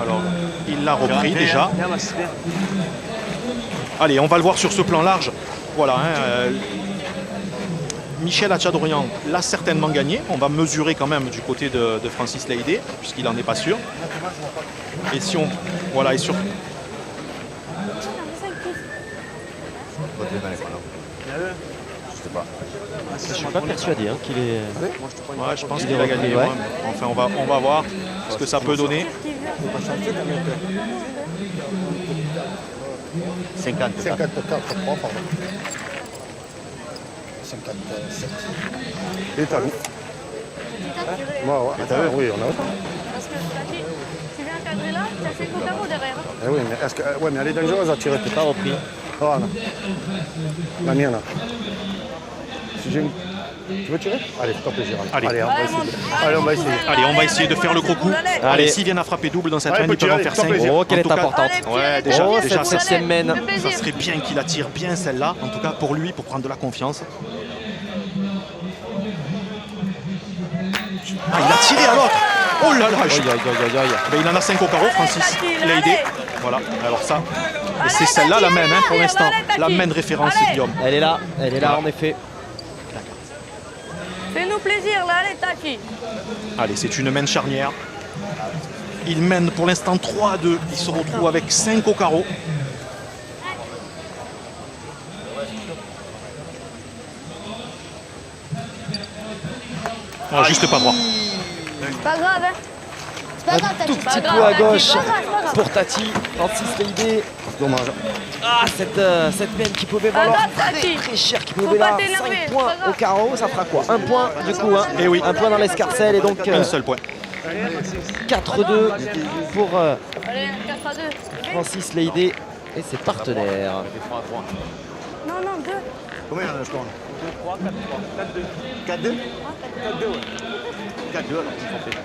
Alors, il l'a repris déjà. Allez, on va le voir sur ce plan large. Voilà, hein, Michel Hatchadorian l'a certainement gagné. On va mesurer quand même du côté de Francis Leydé, puisqu'il n'en est pas sûr. Et si on... Voilà, et sur... Je suis pas persuadé hein, qu'il est. Ouais, je pense qu'il a gagné. Ouais. Enfin, on va voir ce que ça peut donner. 54, 3, pardon. 57. Et t'as vu? Ouais, t'as vu? Oui, on a autant. Parce que tu viens cadrer là, tu as fait le carreau derrière. Eh oui, mais, ouais, mais elle est dangereuse à tirer. Pas repris. Oh, non. La mienne. Si j'ai une... Tu veux tirer? Allez, fais-toi plaisir. Allez. On va essayer. Allez, on va essayer. Allez, on va essayer de faire le gros coup. Allez, s'ils viennent à frapper double dans cette Allez, mène, ils petit, peuvent en allez, faire fais-toi 5. plaisir. Oh, qu'elle En est tout cas, importante. Ouais, déjà, Oh, déjà cette septième mène. ça serait bien qu'il la tire bien celle-là, en tout cas pour lui, pour prendre de la confiance. Ah, il a tiré à l'autre. Oh là là, ben, il en a 5 au carreau, Francis Leydé. Voilà, alors ça, et c'est celle-là la mène hein, pour l'instant, la mène référence Guillaume. Elle est là en effet. Fais-nous plaisir là, allez Taki. Allez, c'est une mène charnière. Il mène pour l'instant 3-2. Il se retrouve avec 5 au carreau. Oh, juste pas droit. C'est pas grave, hein. C'est pas grave, Tout Tati. petit peu à gauche pour Tati. Francis Leydé. Dommage. Ah, cette mène qui pouvait valoir très cher, qui pouvait Faut pas valoir t'énerver, 5 c'est points pas grave. au carreau. Ça fera quoi? Un point du coup. Hein. Et oui. Un point dans l'escarcelle et donc Un seul point. 4-2 pour Allez, 4-2. Francis Leydé et ses partenaires. Non, 2. Combien il y en a le score? 3, 4, 3, 4, 2. 4, 2? 4, 2, ouais. 4, 2, alors qu'ils sont faits.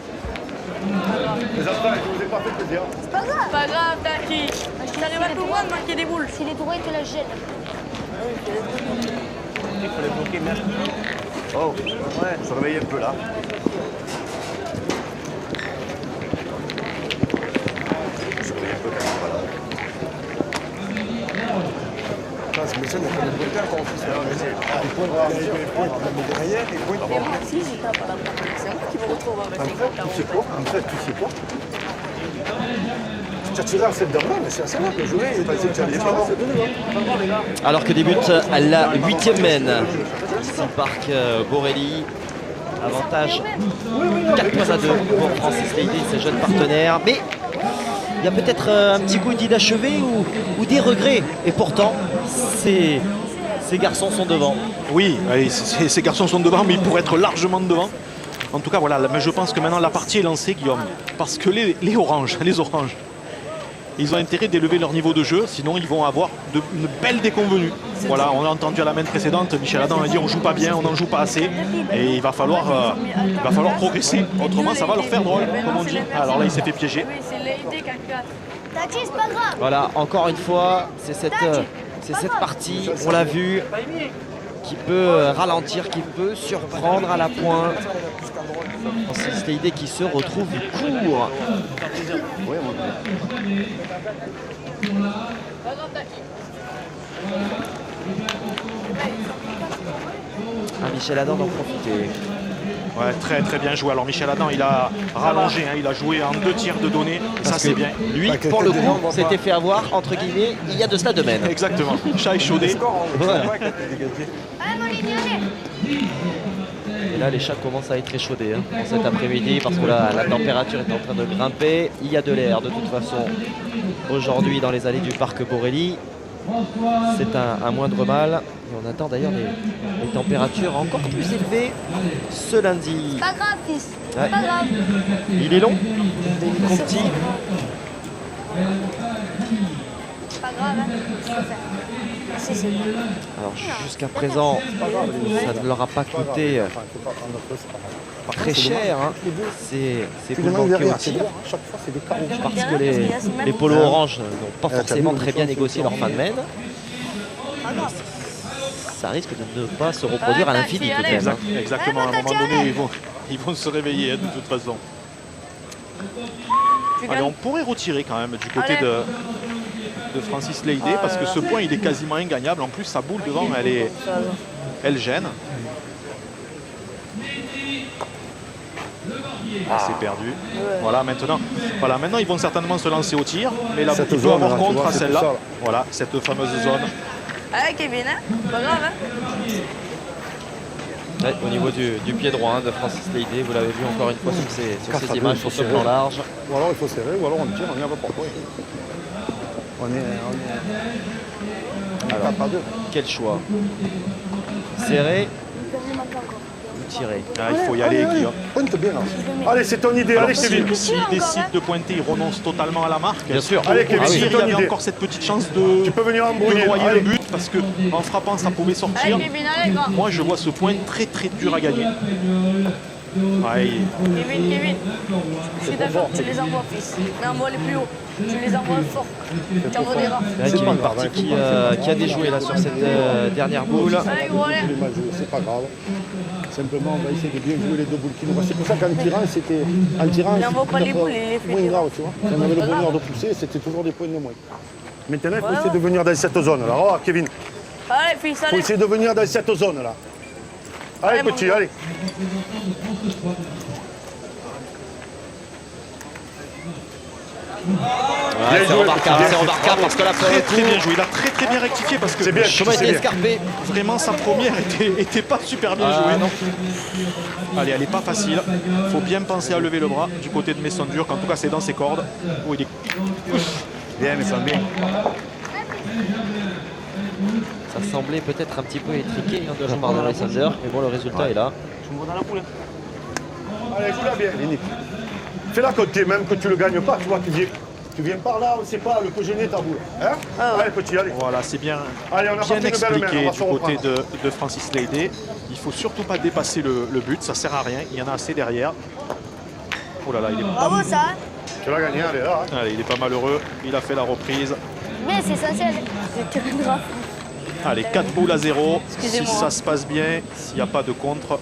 Les enfants, je vous ai pas fait plaisir. C'est pas grave, Taki. J'arrive à tout le monde marquer des boules. Si les droits, ils te la gèlent. Il faut les bloquer, merde. Oh, ouais, se réveiller un peu là. Se réveiller un peu quand même, voilà. c'est Michel, il a pas de pointeur quand on fait ça. Les points, les points, derrière, les points. Mais moi aussi, je tape à la porte. C'est moi qui me retrouve avec les gars. Tu sais quoi? En fait, tu sais quoi? Tu as tiré à cette dame-là, mais c'est assez bien de jouer. Tu as essayé de tirer les ballons. Alors que débute la 8e mène. Ici, Parc Borelli. Avantage 4 points à 2 pour Francis Leydet et ses jeunes partenaires. Mais il y a peut-être un petit coup d'inachevé ou des regrets. Et pourtant, ces garçons sont devant. Oui, ces garçons sont devant, mais ils pourraient être largement devant. En tout cas, voilà, mais je pense que maintenant la partie est lancée, Guillaume. Parce que les oranges, ils ont intérêt d'élever leur niveau de jeu, sinon ils vont avoir une belle déconvenue. Voilà, on a entendu à la main précédente, Michel Adam a dit on joue pas bien, on n'en joue pas assez, et il va falloir progresser, autrement ça va leur faire drôle, comme on dit. Alors là il s'est fait piéger. Oui, c'est l'idée quelqu'un. Tati, c'est pas grave. Voilà, encore une fois, c'est cette partie, on l'a vu, qui peut ralentir, qui peut surprendre à la pointe. Francis Leydet qui se retrouve court. Michel Adam d'en profiter. Ouais, très très bien joué. Alors Michel Adam, il a rallongé, il a joué en 2 tirs de données. Et ça c'est bien. Lui, pour le coup, s'était fait avoir, entre guillemets, il y a de cela de même. Exactement. Chat échaudé. Voilà. Allez, Molini, allez. Et là, les chats commencent à être échaudés en cet après-midi parce que là, la température est en train de grimper. Il y a de l'air de toute façon aujourd'hui dans les allées du parc Borelli. C'est un moindre mal. Et on attend d'ailleurs les températures encore plus élevées ce lundi. Pas grave, fils. Ouais. Pas grave. Il est long, Conti. Pas grave, hein. Je peux faire. Si, si. Alors jusqu'à présent, ça ne leur a pas coûté très cher. C'est pour manquer au tir. Chaque fois, c'est des carreaux. Parce que les polos orange n'ont pas forcément très bien négocié leur fin de mène. Ça risque de ne pas se reproduire à l'infini tout de même. Exactement, à un moment donné, ils vont se réveiller de toute façon. Allez, on pourrait retirer quand même du côté de Francis Leydet parce que ce point il est quasiment ingagnable. En plus sa boule devant elle gêne. C'est perdu. Voilà, maintenant ils vont certainement se lancer au tir, mais là il faut avoir contre à celle-là. Voilà, cette fameuse zone. Allez, Kevin, hein? Pas grave, hein? Ouais, au niveau du pied droit de Francis Leydet, vous l'avez vu encore une fois sur ces images, sur ce plan large. Ou alors il faut serrer, ou alors on tire, on y va pour toi. On est Alors, pas deux. quel choix? Serrer ou tirer? Il faut y aller, Guillaume. Pointe bien là. Allez, c'est ton idée, allez Kevin. S'il décide de pointer, il renonce totalement à la marque. Bien sûr. Allez Kevin, S'il c'est y ton avait idée. encore cette petite chance de Tu peux venir embrouiller. noyer Allez. le but parce qu'en frappant ça pouvait sortir. Allez, Kevin, allez, gars. Moi je vois ce point très très dur à gagner. Kevin, je suis d'accord, tu les envoies, fils. Mais envoie les plus haut. Tu les envoies fort. Tu envoies des rats. Là, Kevin Parti qui a déjoué là sur cette dernière boule. Allez, gros, allez. C'est pas grave. Simplement, on va essayer de bien jouer les deux boules qui nous restent. C'est pour ça qu'en tirant, c'était. En tirant, Il n'envoie pas les peut-être boules, il les fait moins tirer. grave, tu vois. Si on avait le bonheur de pousser, c'était toujours des points de moins. Maintenant, il faut essayer de venir dans cette zone-là. Oh, Kevin, il Allez, fils, faut allez. essayer de venir dans cette zone-là. Allez, Allez, petit, mon allez. Ouais, c'est remarquable parce que là, Très très bien joué. Il a très très bien rectifié parce que C'est bien. le chemin était escarpé. vraiment sa première était pas super bien jouée. Non. Allez, elle est pas facile. Faut bien penser à lever le bras du côté de Messon-Dur. En tout cas, c'est dans ses cordes. Oh, il est Bien, mais ça bien. Ça semblait peut-être un petit peu étriqué de la part de Lysander, mais bon, le résultat est là. Allez, joue-la bien, Lini. Fais-la côté, même que tu le gagnes pas, tu vois, tu viens par là, c'est pas le cogéné ta boule. Hein? Allez, petit, allez. Voilà, c'est bien, Allez, on a bien parti de belle main, expliqué on va du se côté reprendre. de Francis Leydet. Il faut surtout pas dépasser le but, ça sert à rien. Il y en a assez derrière. Oh là là, il est Bravo, ça. Hein. Tu l'as gagné, allez, là. Hein. Allez, il est pas malheureux. Il a fait la reprise. Mais c'est essentiel. C'est très grave. Allez, 4 boules à 0. Si Excusez-moi. ça se passe bien, s'il n'y a pas de contre.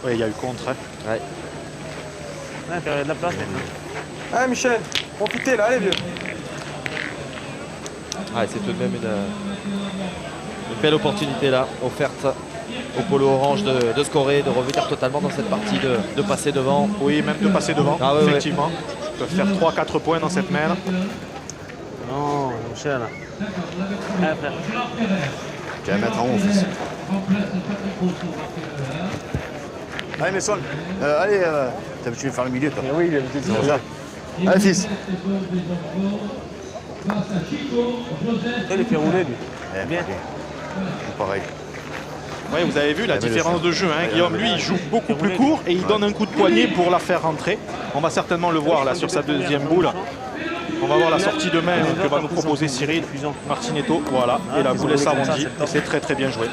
Oui, il y a eu contre. Hein. Ouais. Ouais, t'as de la place maintenant. Allez, Michel, profitez là, allez, vieux. Ouais, c'est tout de même une belle opportunité là, offerte au polo orange de scorer, de revenir totalement dans cette partie, de passer devant. Oui, même de passer devant, Ah ouais, effectivement. Ils peuvent faire 3-4 points dans cette main. Non, Michel. Frère. Tu vas mettre en haut, fils. Allez, Messon. Allez, tu veux faire le milieu, toi. Oui, il a dit Ça. Allez, fils. Il fait rouler, lui. Bien. Pareil. Ouais, vous avez vu la mais le différence de jeu. Hein. Guillaume, lui, il joue beaucoup plus court et il donne un coup de poignet pour la faire rentrer. On va certainement le voir là sur sa deuxième boule. On va voir la sortie de main que va nous proposer Cyril Martinetto. Voilà, et la boule s'arrondit. Et c'est très très bien joué.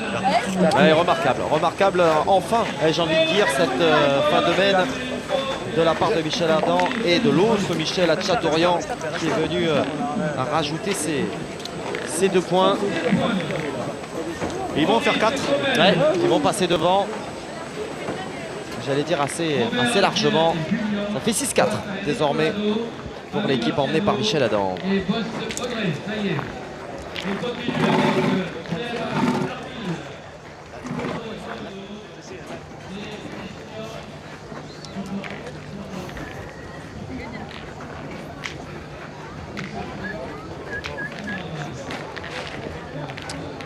Ouais, remarquable enfin, j'ai envie de dire, cette fin de main de la part de Michel Adam et de l'autre Michel Hatchaturian qui est venu rajouter ces 2 points. Et ils vont en faire 4. Ouais, ils vont passer devant. J'allais dire assez largement. Ça fait 6-4 désormais pour l'équipe emmenée par Michel Adam. Et poste progrès, ça y est. Le poste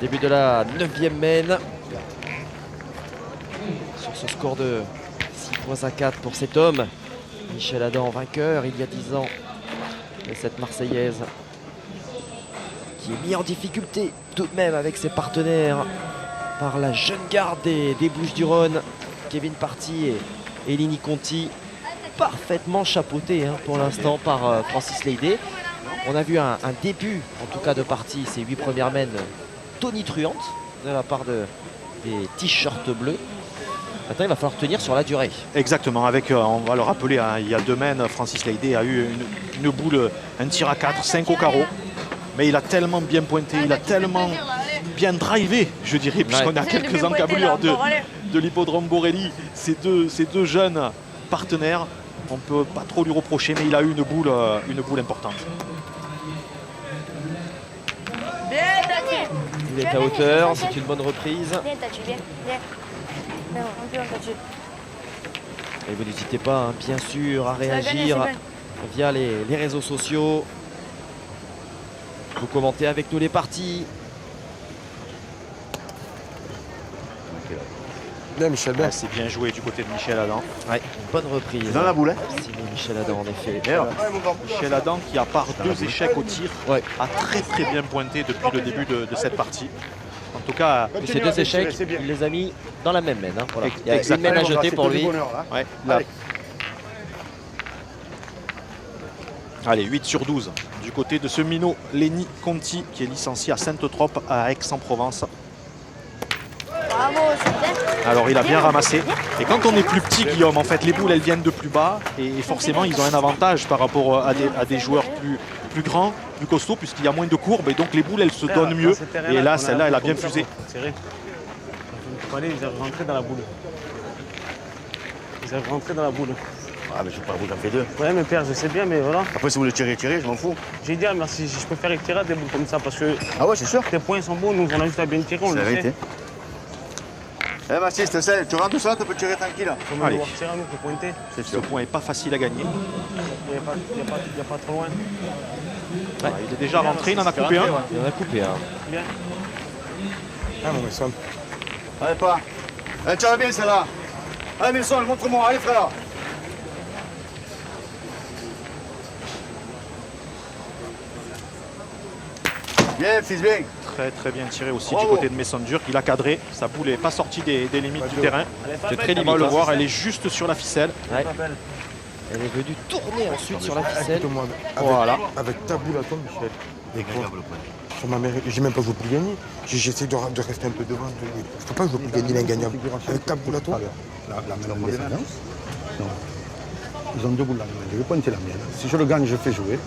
Début de la 9e main. Sur ce score de 6-4 pour cet homme. Michel Adam vainqueur il y a 10 ans de cette Marseillaise qui est mis en difficulté tout de même avec ses partenaires par la jeune garde des Bouches-du-Rhône, Kevin Party et Lini Conti, parfaitement chapeauté pour l'instant par Francis Leydé. On a vu un début en tout cas de partie, ces 8 premières mains tonitruantes de la part des t-shirts bleus. Maintenant, il va falloir tenir sur la durée. Exactement, avec, on va le rappeler, hein, il y a 2 mains, Francis Leydé a eu une boule, un tir à 4, 5 au carreau. Mais il a tellement bien pointé, il a tellement bien drivé, je dirais, puisqu'on a quelques encablures de l'hippodrome Borelli. Ces deux jeunes partenaires, on ne peut pas trop lui reprocher, mais il a eu une boule importante. Bien, Tati. Il est à hauteur, c'est une bonne reprise. Viens, Tati, viens. Non, un peu, Tati. Et vous n'hésitez pas, bien sûr, à Ça a gagné, réagir c'est via les réseaux sociaux. Vous commentez avec nous les parties. Bien, Michel, bien. Ah, c'est bien joué du côté de Michel Adam. Ouais, bonne reprise. Dans la boule, hein. Signé Michel Adam, en effet. Michel Adam qui, à part 2 échecs au tir, Ouais. a très très bien pointé depuis le début de cette partie. En tout cas, Et ces 2 échecs, il les a mis dans la même main. Voilà. Il y a une Exactement. main à jeter pour lui. ouais, là. Allez, 8 sur 12 du côté de ce minot Lini Conti qui est licencié à Sainte-Trope à Aix-en-Provence. Bravo, c'est bien. Alors il a bien ramassé. Et quand on est plus petit, Guillaume, en fait, les boules elles viennent de plus bas et forcément ils ont un avantage par rapport à des joueurs plus grands, plus costauds, puisqu'il y a moins de courbes et donc les boules elles se donnent mieux. Et là, celle-là, elle a bien fusé. C'est vrai. Ils arrivent rentrés dans la boule. Ils arrivent rentrés dans la boule. Ah, mais je prends la boule, j'en fais 2. Ouais, mais père, je sais bien, mais voilà. Après, si vous voulez tirer, je m'en fous. J'ai dit, merci, je préfère tirer des boules comme ça parce que Ah ouais, c'est sûr. tes points sont bons, nous on a juste à bien tirer, on C'est le la sait. vérité. Eh, Mathis, tu rentres tout ça, tu peux tirer tranquille. Comme Allez. on doit tirer, nous, faut pointer. C'est Ce sûr. point n'est pas facile à gagner. Il n'y a pas trop loin. Ouais, il est déjà rentré, il en a coupé un. Il en a coupé un. Bien. Ah, non, mais ça. Allez, pas. Allez, tiens bien celle-là. Allez, Messon, montre-moi. Allez, frère. Bien, fils, bien. Très très bien tiré aussi Bravo. du côté de Messendur. Il a cadré. Sa boule n'est pas sortie des limites du terrain. C'est très On va limite. le hein. voir, elle est juste sur la ficelle. Ouais. Elle est venue tourner ensuite sur la ficelle. Écoute-moi, Voilà. avec ta boule à toi, Michel. Sur ma mère, j'ai même pas joué pour gagner. J'essaie de rester un peu devant. Je ne peux pas jouer pour gagner l'ingagnable. Avec ta boule à toi. La main de défense. Non. Ils ont 2 boules la main. Je vais pointer la mienne. Si je le gagne, je fais jouer.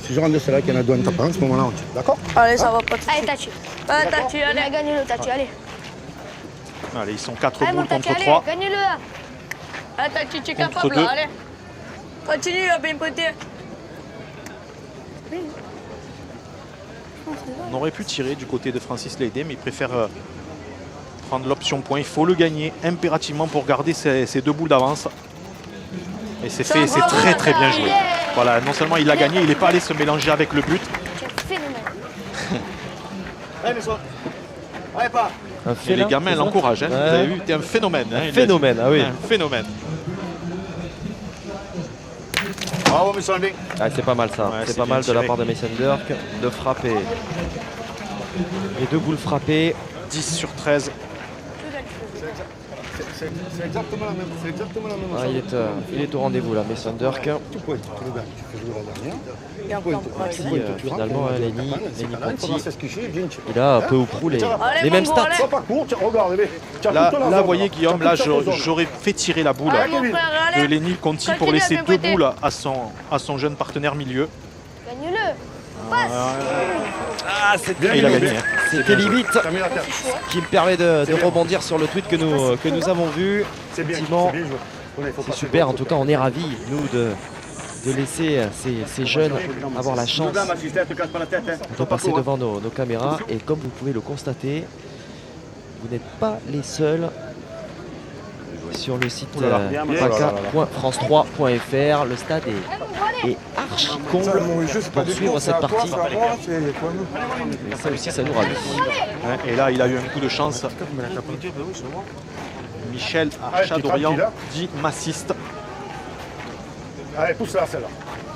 Si je rentre de celle-là, qu'il y en a 2 en tapant, à ce moment-là, on tire. D'accord? Allez, ça va pas tout de Allez, suite. Tati. Allez, Tati, On a allez. gagné le Tati, allez. Allez, ils sont 4 Allez, mon boules Tati, contre allez, 3. gagnez-le. Allez, Tati, tu es Contre capable, deux. là, allez. Continue à bien pointer. On aurait pu tirer du côté de Francis Leydé, mais il préfère prendre l'option point. Il faut le gagner impérativement pour garder ses 2 boules d'avance. Et c'est fait, c'est très très bien joué. Voilà, non seulement il a gagné, il n'est pas allé se mélanger avec le but. Et les gamins l'encouragent. Hein. Ouais. Vous avez vu, t'es un phénomène. Hein, il Phénomène, l'a ah dit. oui. Un phénomène. Bravo, monsieur André. Ah, c'est pas mal ça. Ouais, c'est c'est pas bien mal de la tiré. part de Mason Dirk de frapper. Les 2 boules frappées. 10 sur 13. C'est exactement la même, c'est exactement la même Ah, chose. il est au rendez-vous là, Mason Dirk. Tu pointes, tu le gagnes, tu fais jouer la dernière. Et encore, Si, Tu rentres, finalement, tu Lenny rentres, c'est pas là, il faudra Conti, s'esquicher, viens, tu- il a peu ou prou les mêmes stats. Sois pas court, tiens, regarde, mais. tu as Là, toute la là zone, voyez Guillaume, Tu là as toute ta zone. j'aurais fait tirer la boule Ah, mon frère, de allez. Lenny Conti pour Continue à laisser bien 2 pointer. boules à son jeune partenaire milieu. Gagne-le. Ah, c'était Bien, Et il a Guillaume, gagné. bien. Hein. c'était limite. T'as mis la tête. Qui me permet de C'est bien. rebondir sur le tweet que nous avons vu. C'est bien, Effectivement, c'est bien joué. Ouais, il faut c'est passer super. devant. En tout cas, on est ravis, nous, de laisser ces jeunes avoir la chance Dedans, Mathis, te casse pas la tête. Hein. de Sois pas passer court, hein. devant nos caméras. Et comme vous pouvez le constater, vous n'êtes pas les seuls sur le site france3.fr. Le stade est archi Ça, comble mon jeu, c'est pas pour des suivre courses, c'est cette à toi, partie. c'est à moi, c'est quoi, nous Et ça aussi, ça nous ravit. Hein, et là, il a eu un coup de chance. Michel Allez, Chadorian tranquille, hein. dit massiste. Allez, pousse là, celle-là.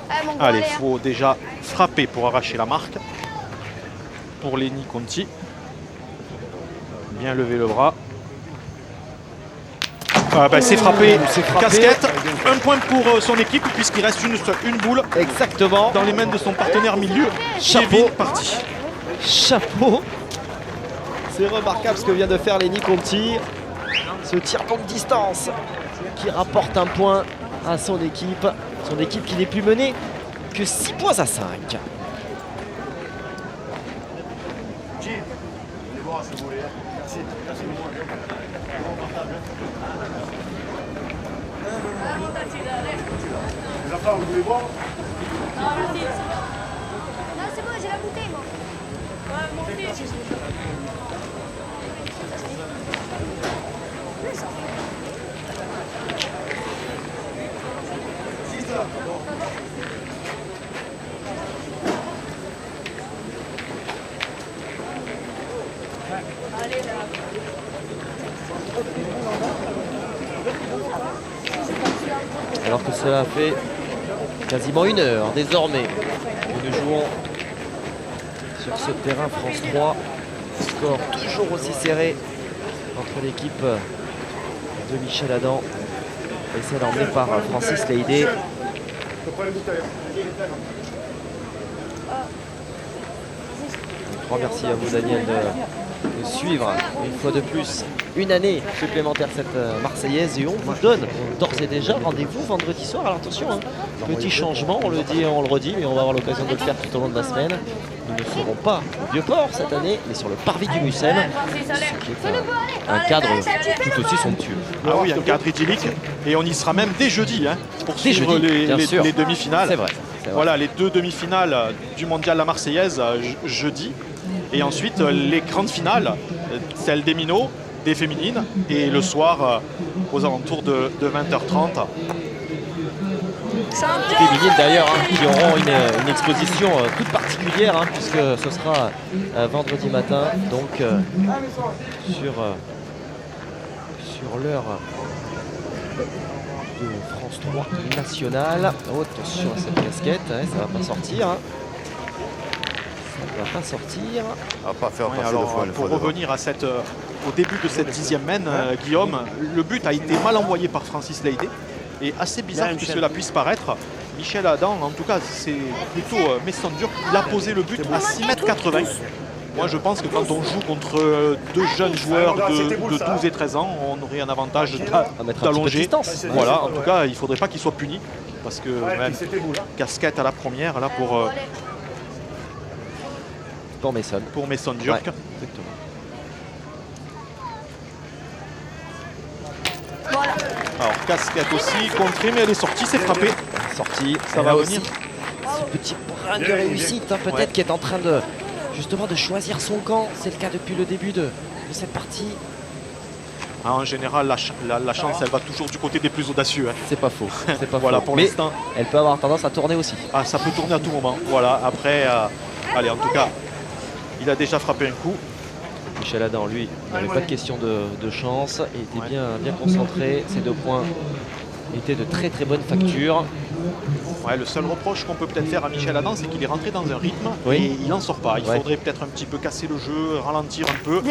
Allez, mon gros, Allez, allez. il faut déjà frapper pour arracher la marque. Pour Lenny Conti. Bien lever le bras. Ah ben, c'est frappé. C'est frappé. Casquette. Un point pour son équipe puisqu'il reste une boule Exactement. dans les mains de son partenaire milieu. Chapeau. Kevin Parti. Chapeau. C'est remarquable ce que vient de faire Lenny Conti. Ce tir longue distance qui rapporte un point à son équipe. Son équipe qui n'est plus menée que 6 points à 5. Les enfants, vous voulez boire? Non, c'est bon, j'ai la bouteille, moi. Alors que cela fait quasiment 1 heure désormais que nous jouons sur ce terrain France 3. Score toujours aussi serré entre l'équipe de Michel Adam et celle emmenée par Francis Leydé. Je prends les bouteilles. Un grand merci à vous Daniel de suivre une fois de plus une année supplémentaire cette Marseillaise, et on vous donne d'ores et déjà rendez-vous vendredi soir. Alors attention, hein, petit changement, on le dit et on le redit, mais on va avoir l'occasion de le faire tout au long de la semaine. Nous ne serons pas au Vieux-Port cette année, mais sur le parvis du Mucem, ce qui est un cadre tout aussi somptueux. Ah oui, un cadre idyllique. Et on y sera même dès jeudi hein, pour Dès suivre jeudi, bien sûr. les demi-finales. C'est vrai. C'est vrai. Voilà, les 2 demi-finales du mondial La Marseillaise jeudi. Et ensuite, les grandes finales, celles des minots, des féminines. Et le soir, aux alentours de 20h30. Féminines d'ailleurs, hein, qui auront une exposition toute particulière, hein, puisque ce sera vendredi matin, donc sur l'heure de France 3 nationale. Oh, attention à cette casquette, hein, ça va pas sortir. Hein. Ça va pas sortir. On va pas faire Ouais, passer alors, deux fois, pour revenir à au début de cette 10e mène, Guillaume, le but a été mal envoyé par Francis Leydé. Et assez bizarre que cela puisse paraître, Michel Adam, en tout cas, c'est plutôt Mason Dirk, il a posé le but à 6,80 m. Moi, je pense que quand on joue contre 2 jeunes joueurs de 12 et 13 ans, on aurait un avantage À mettre un petit peu de d'allonger. distance. Voilà, en tout cas, il ne faudrait pas qu'il soit puni. Parce que Ouais, même puis c'était vous là. casquette à la première, là, Pour Mason. pour Mason Ouais, Dirk. exactement. Alors, casquette aussi, contrée, mais elle est sortie, c'est frappé. Sortie, Ça elle va a venir. aussi ce petit brin de réussite, hein, peut-être, qui est en train de justement de choisir son camp. C'est le cas depuis le début de cette partie. Ah, en général, la chance, elle va toujours du côté des plus audacieux. Hein. C'est pas faux. C'est pas Voilà, faux. pour Mais l'instant. elle peut avoir tendance à tourner aussi. Ah, ça peut tourner à tout moment. Voilà, après, allez, en tout cas, il a déjà frappé un coup. Michel Adam, lui, il n'avait pas de question de chance. Il était bien concentré. Ces 2 points étaient de très bonne facture. Ouais, le seul reproche qu'on peut peut-être faire à Michel Adam, c'est qu'il est rentré dans un rythme Oui. et il n'en sort pas. Il Ouais. faudrait peut-être un petit peu casser le jeu, ralentir un peu.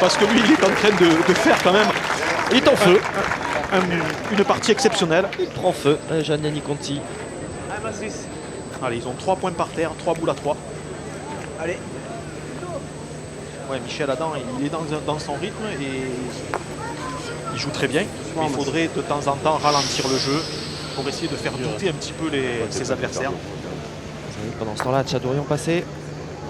Parce que lui, il est en train de faire quand même. Il est en feu. Une partie exceptionnelle. Il prend feu, Gianni Conti. Allez, ils ont 3 points par terre, 3 boules à 3. Allez. Ouais, Michel Adam, il est dans son rythme et il joue très bien. Mais il faudrait de temps en temps ralentir le jeu pour essayer de faire douter un petit peu ses adversaires. Pendant ce temps-là, Tchadourian passé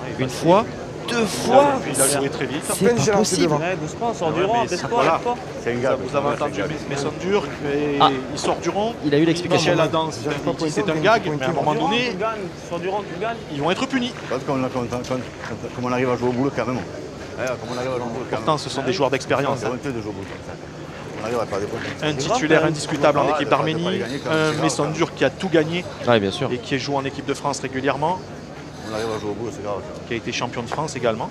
Ouais, une fois, 2 fois. Il a joué très vite. C'est pas possible. Ouais, doucement, sort du Ouais, rond, mais baisse ça, pas, voilà. lève pas. C'est un Ça, gars. vous avez entendu Mason Dur, et Ah. il sort du rond. Il a eu l'explication. Michel Adam, c'est un gag, mais à un moment donné, Tu gagnes, sors du rond, tu gagnes. ils vont être punis. Parce qu'on comme on arrive à jouer au boulot carrément. Ouais, comme on arrive à jouer au boulot Pourtant, ce sont des joueurs d'expérience. C'est Hein. honteux de jouer au boulot comme ça. On arrive à faire des points. Un titulaire indiscutable en équipe d'Arménie, un Mason Dur qui a tout gagné Oui, bien sûr. et qui joue en équipe de France régulièrement, On arrive à jouer au boulot, c'est grave. qui a été champion de France également,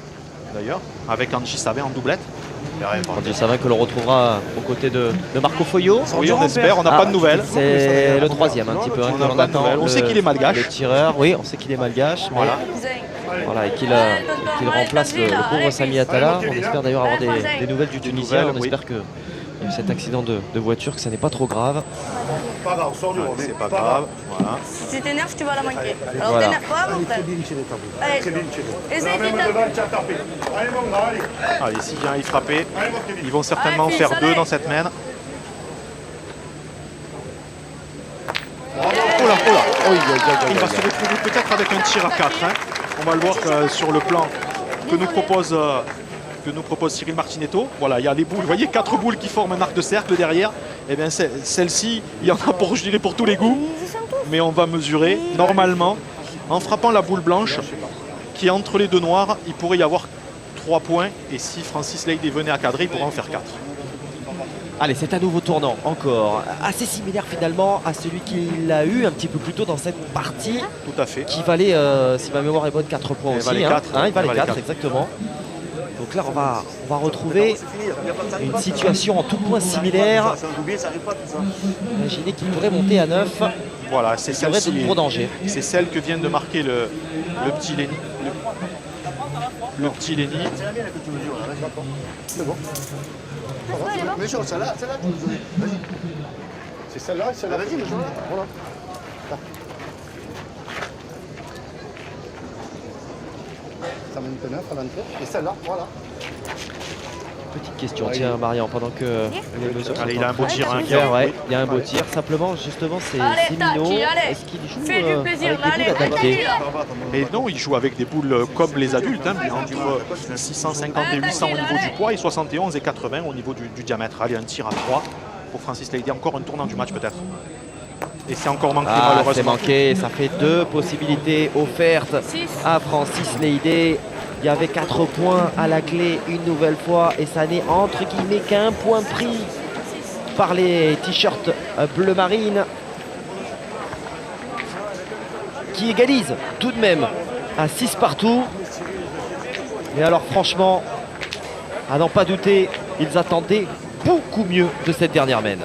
d'ailleurs, avec Anchi Savin en doublette. Andy Savin que l'on retrouvera aux côtés de Marco Foyot. Oui, on espère, on n'a pas de nouvelles. C'est le 3e un petit peu. On n'a pas de nouvelles. On sait qu'il est malgache. Le tireur, oui, on sait qu'il est malgache. Voilà. Voilà, et qu'il remplace le pauvre Sami Atala. On espère d'ailleurs avoir des nouvelles du Tunisien. nouvelles, On oui. espère que cet accident de voiture, que ça n'est pas trop grave. Pas grave, sors du rond. C'est pas grave. Voilà. Si t'énerves, tu vas la manquer. Alors Voilà. t'énerve pas, mon frère. Allez, essaye de taper. Allez, mon gars, allez. Allez, s'il vient y frapper, Allez, mon Kevin. ils vont certainement en Allez, faire fils, 2 allez. dans cette mène. Oh là, oh là. Il va se retrouver peut-être avec un tir à 4. Hein. On va le voir sur le plan que nous propose Cyril Martinetto. Voilà, il y a les boules. Vous voyez, 4 boules qui forment un arc de cercle derrière. Et bien celle-ci, il y en a pour, je dirais, pour tous les goûts. Mais on va mesurer normalement en frappant la boule blanche qui est entre les 2 noirs. Il pourrait y avoir 3 points. Et si Francis Leydé venait à cadrer, il pourrait en faire 4. Allez, c'est un nouveau tournant encore. Assez similaire finalement à celui qu'il a eu un petit peu plus tôt dans cette partie. Tout à fait. Qui valait, si ma mémoire est bonne, 4 points Il aussi. valait 4, il valait il valait 4, 4. exactement. Donc là, on va retrouver une situation en tout point similaire. Ça a oublié, ça arrive pas tout ça. Imaginez qu'il pourrait monter à 9. Voilà, c'est Ça aurait de celle-ci. gros dangers. C'est celle que vient de marquer le petit Lenny. Le petit Lenny. C'est la mienne que tu mesures, là. Vas-y, d'accord. C'est bon. Mais sur celle-là, tu mesures. Vas-y. C'est celle-là, celle-là. Vas-y, mesure-la. Voilà. Ça mène 9 à 23. Et celle-là, voilà. Petite question, tiens, Marian, pendant que les mesures sont Allez, il en a un beau train tir, de hein, se faire, Guillaume. ouais, il y a un beau tir. Simplement, justement, c'est Allez, Mino. Taki, allez. Est-ce qu'il joue Fais du plaisir, avec là, des allez, boules adaptées? Et non, il joue avec des boules comme les adultes, hein, mais entre 650 et 800 au niveau du poids et 71 et 80 au niveau du diamètre. Allez, un tir à 3 pour Francis Leydé. Encore un tournant du match peut-être. Et c'est encore manqué Ah, c'est malheureusement. manqué, ça fait 2 possibilités offertes à Francis Leydé. Il y avait 4 points à la clé une nouvelle fois et ça n'est entre guillemets qu'un point pris par les t-shirts bleu marine qui égalisent tout de même à 6 partout. Mais alors franchement, à n'en pas douter, ils attendaient beaucoup mieux de cette dernière mène.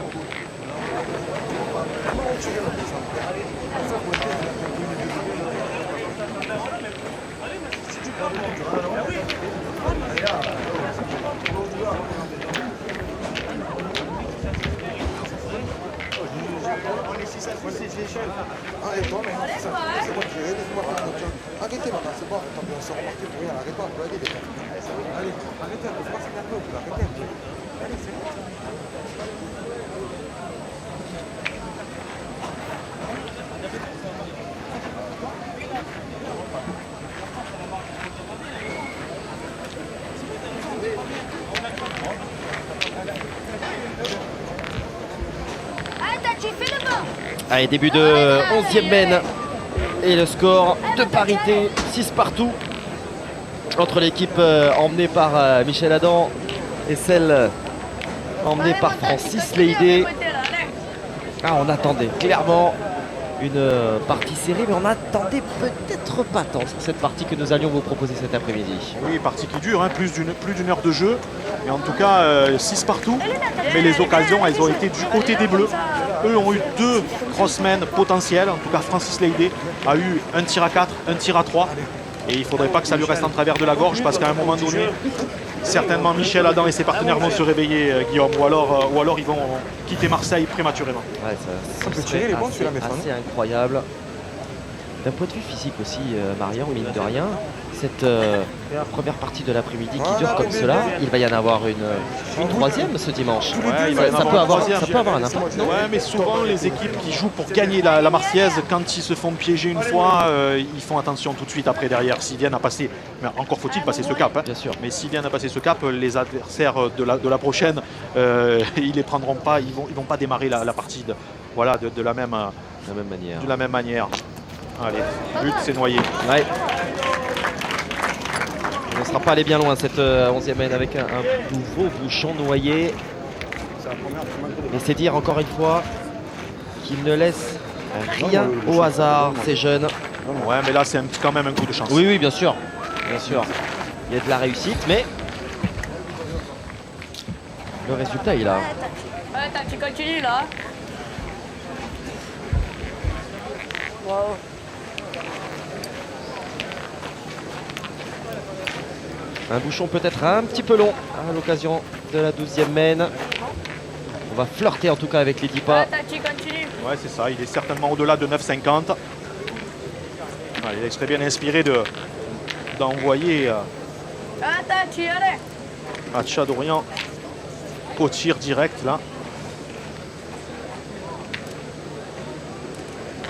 Arrête-toi, mais c'est bon, laisse-moi faire notre job. Arrêtez maintenant, c'est bon, on s'est remarqué pour rien, arrête-toi, allez, arrêtez un peu, froissez un peu, arrêtez un peu. Allez, c'est bon. Allez, Taki, fais le banc. Allez, début de 11e mène. Et le score de parité, 6 partout. entre l'équipe emmenée par Michel Adam et celle emmenée par Francis Leydé. Ah, on attendait clairement une partie serrée, mais on n'attendait peut-être pas tant sur cette partie que nous allions vous proposer cet après-midi. Oui, partie qui dure, hein, plus d'une heure de jeu. Mais en tout cas, 6 partout. Mais les occasions, elles ont été du côté des Bleus. Eux ont eu 2 crossmen potentiels. En tout cas, Francis Leydé a eu un tir à 4, un tir à 3. Et il ne faudrait pas que ça lui reste en travers de la gorge, parce qu'à un moment donné, certainement Michel Adam et ses partenaires vont se réveiller, Guillaume, ou alors ils vont quitter Marseille prématurément. Ouais, ça peut tirer, il est bon, celui-là, mais assez incroyable. D'un point de vue physique aussi, Marion, mine de rien, cette première partie de l'après-midi qui dure comme cela, il va y en avoir une troisième ce dimanche. Ouais, ça peut avoir un impact, non? Ouais, mais souvent les équipes qui jouent pour gagner la Marseillaise, quand ils se font piéger une fois, ils font attention tout de suite après derrière. S'ils viennent à passer, mais encore faut-il passer ce cap, hein. Bien sûr. Mais s'ils viennent à passer ce cap, les adversaires de la prochaine, ils les prendront pas, ils vont pas démarrer la partie de la même manière. De la même manière. Allez, but, c'est noyé. Ouais. On ne sera pas allé bien loin cette 11e mène avec un nouveau bouchon noyé. Et c'est dire encore une fois qu'il ne laisse rien au hasard, ces jeunes. Ouais, mais là c'est quand même un coup de chance. Oui, oui, bien sûr. Bien sûr. Il y a de la réussite, mais le résultat est là. Ouais, tu continues là. Wow. Un bouchon peut-être un petit peu long à l'occasion de la 12e mène. On va flirter en tout cas avec les 10 pas. Tu continues. Ouais, c'est ça, il est certainement au-delà de 9,50. Il serait bien inspiré d'envoyer à Tchadorian au tir direct là.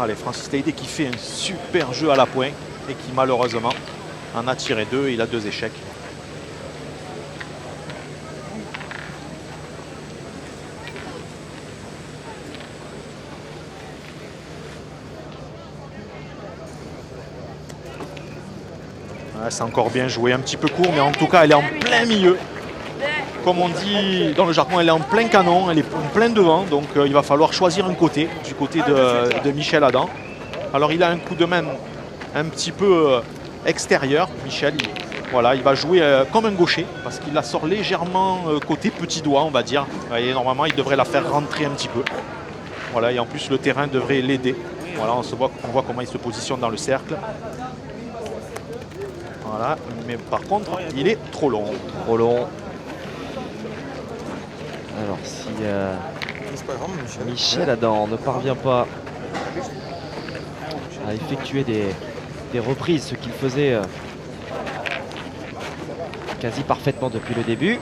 Allez, Francis Leydé qui fait un super jeu à la pointe et qui malheureusement en a tiré 2, il a 2 échecs. Ouais, c'est encore bien joué, un petit peu court, mais en tout cas elle est en plein milieu. Comme on dit dans le jargon, elle est en plein canon, elle est en plein devant, donc il va falloir choisir un côté, du côté de Michel Adam. Alors il a un coup de main un petit peu extérieur, Michel, il va jouer comme un gaucher, parce qu'il la sort légèrement côté petit doigt, on va dire. Et normalement il devrait la faire rentrer un petit peu. Voilà, et en plus le terrain devrait l'aider. Voilà, on voit comment il se positionne dans le cercle. Voilà, mais par contre il est trop long. Trop long. Alors si Michel Adam ne parvient pas à effectuer des reprises, ce qu'il faisait quasi parfaitement depuis le début.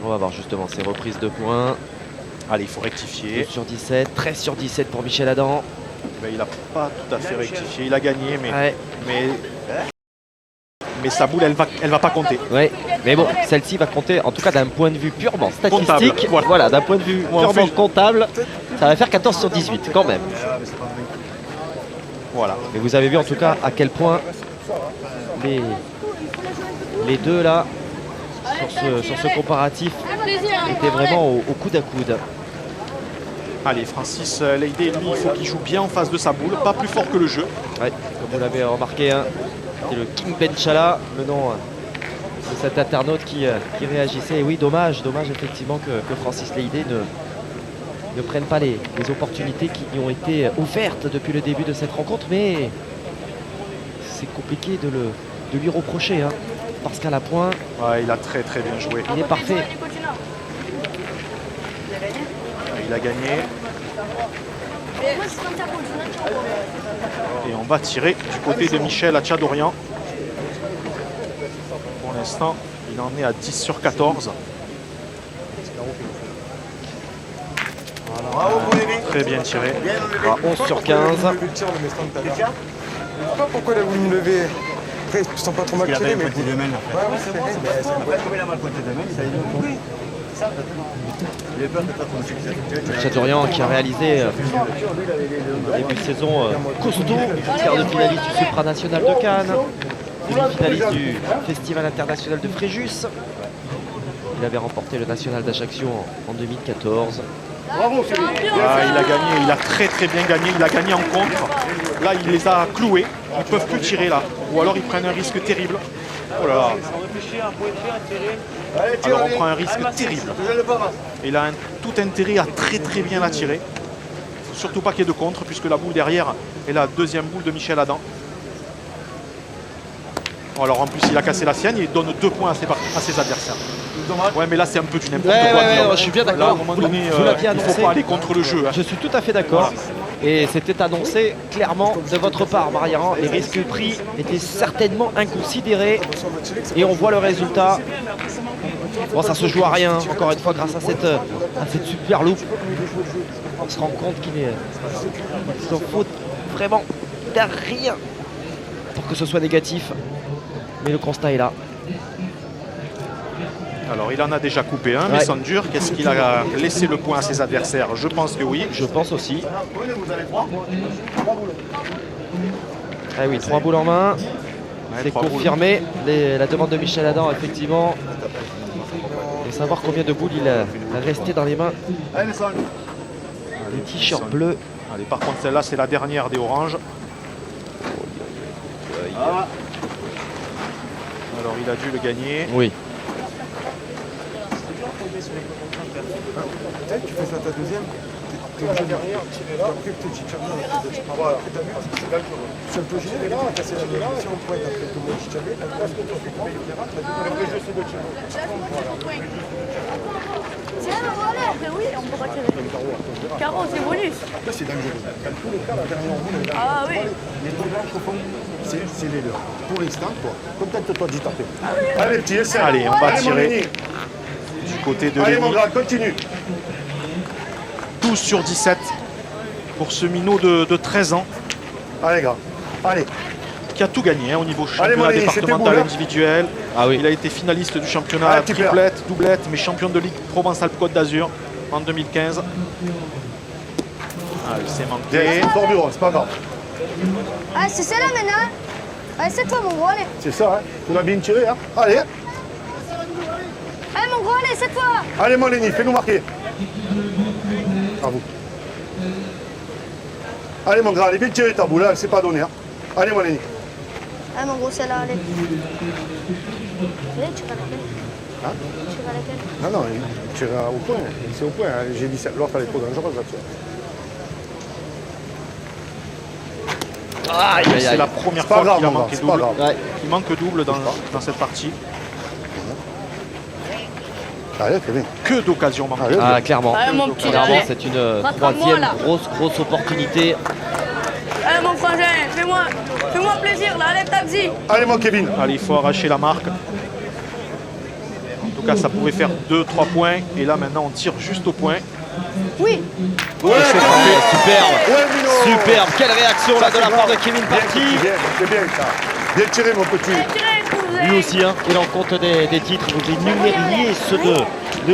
On va voir justement ces reprises de points. Allez, il faut rectifier. 12 sur 17, 13 sur 17 pour Michel Adam. Ben, il n'a pas tout à fait rectifié, il a gagné, Ouais. mais sa boule, elle va pas compter. Ouais, mais bon, celle-ci va compter, en tout cas d'un point de vue purement statistique. Comptable, Voilà, d'un point de vue purement comptable, ça va faire 14 sur 18 quand même. Voilà. Et vous avez vu en tout cas à quel point les deux là, sur ce comparatif, étaient vraiment au coude à coude. Allez, Francis Leydé, lui, il faut qu'il joue bien en face de sa boule, pas plus fort que le jeu. Ouais, comme vous l'avez remarqué, hein, c'est le King Benchala, le nom de cet internaute qui réagissait. Et oui, dommage effectivement que Francis Leydé ne prenne pas les opportunités qui lui ont été offertes depuis le début de cette rencontre, mais c'est compliqué de lui reprocher, hein, parce qu'à la pointe, ouais, il a très très bien joué. il est parfait. Il a gagné. Et on va tirer du côté de Michel à Tchadorian. Pour l'instant, il en est à 10 sur 14. Voilà. Très bien tiré. À 11 sur 15. Je sais pas pourquoi il a voulu me lever. Après, je ne sens pas trop mal tiré, mais... de main, Ouais, c'est vrai. après, comme il a mal pointé de main, il a Chateaubriand qui a réalisé un début de saison costaud, quart de finaliste du supranational de Cannes, demi-finaliste du Festival international de Fréjus. Il avait remporté le national d'Ajaccio en 2014. Bravo, Kevin. Il a gagné, il a très très bien gagné, il a gagné en contre. Là, il les a cloués, ils ne peuvent plus tirer là. Ou alors ils prennent un risque terrible. Oh là là. Alors on prend un risque terrible. Il a tout intérêt à très très bien la tirer. Il ne faut surtout pas qu'il y ait de contre, puisque la boule derrière est la deuxième boule de Michel Adam. Alors en plus il a cassé la sienne, il donne 2 points à ses adversaires. Ouais, mais là c'est un peu du n'importe quoi. Je suis bien Là, à un d'accord. moment donné, Vous l'aviez il ne faut annoncé. pas aller contre le jeu. Hein. Je suis tout à fait d'accord. Et c'était annoncé clairement de votre part, Marian. Les risques pris étaient certainement inconsidérés. Et on voit le résultat. Bon, ça se joue à rien, encore une fois, grâce à cette super loupe. On se rend compte qu'il en faut vraiment rien pour que ce soit négatif. Mais le constat est là. Alors il en a déjà coupé un, mais Ouais. sans dur. Qu'est-ce qu'il a laissé le point à ses adversaires? Je pense que oui. Je pense aussi. Ah oui, 3 boules en main. Ouais, C'est 3 boules. confirmé. La demande de Michel Adam, effectivement. Et savoir combien de boules il a resté dans les mains. Les t-shirts bleus. Allez, par contre celle-là c'est la dernière des oranges. Alors il a dû le gagner. Oui. Peut-être tu fais ça ta deuxième. T'es obligé de après peut-être Chichabia. Après t'as vu, c'est un peu gêné, là, t'as cassé la deuxième. Si on pointe après tout le monde Chichabia, le vrai jeu c'est de tirer. Tiens, voilà, après oui, on pourra tirer. Carreau, c'est bonus. Après c'est dangereux. Dans tous les cas, la dernière boule, elle est Ah oui. les deux blanches au fond, c'est les leurs. Pour l'instant, toi, contente-toi d'y taper. Allez, petit, essaie. Allez, on va Allez, mon tirer. Lenny. Du côté de Allez, mon Lenny. grand, continue. 12 sur 17 pour ce minot de 13 ans Allez, grand. Allez. qui a tout gagné hein, au niveau Allez, championnat mon Lenny, départemental c'était beau, individuel. Ah oui. Il a été finaliste du championnat Allez, petit père. triplette, doublette, mais champion de Ligue Provence-Alpes-Côte d'Azur en 2015. Ah, il s'est manqué. Fort du rond, c'est pas grave. Ah, c'est celle-là maintenant. Allez, c'est toi, mon gros, allez. C'est ça, hein. Tu l'as bien tiré, hein. Allez. Allez, mon gros, allez, c'est toi. Allez, mon Lenny, fais-nous marquer. À vous. Allez, mon grand, allez, bien tirer ta boule, hein. C'est pas donné, hein. Allez, mon Lenny. Allez, mon gros, celle-là, allez. Allez, tu vas laquelle? Hein? Tu vas laquelle? Non, non, il tire au point. C'est au point. Hein. J'ai dit ça. L'autre, elle est trop dangereuse là-dessus. Aïe, aïe, C'est aïe. la première C'est pas fois grave, qu'il a mon manqué gars, c'est pas double. grave. Ouais. Il manque double dans cette partie. Allez, c'est bien. Que d'occasions manquées. Allez, Ah, clairement. Allez, mon petit, Clairement, allez. c'est une Rattrape-moi, troisième là. grosse opportunité. Allez, mon frangin, fais-moi plaisir, là, allez, taxi. Allez, mon Kevin. Allez, il faut arracher la marque. En tout cas, ça pouvait faire 2-3 points. Et là, maintenant, on tire juste au point. Oui. Ouais, C'est frappé, superbe. Ouais, Mino. Superbe. Quelle réaction là de la part de Kevin Bien, Parti. petit, bien, c'est bien ça. Bien tiré, mon petit. Allez, tirez, cousin. Lui aussi, hein, il en compte des titres. Vous énumériez ceux de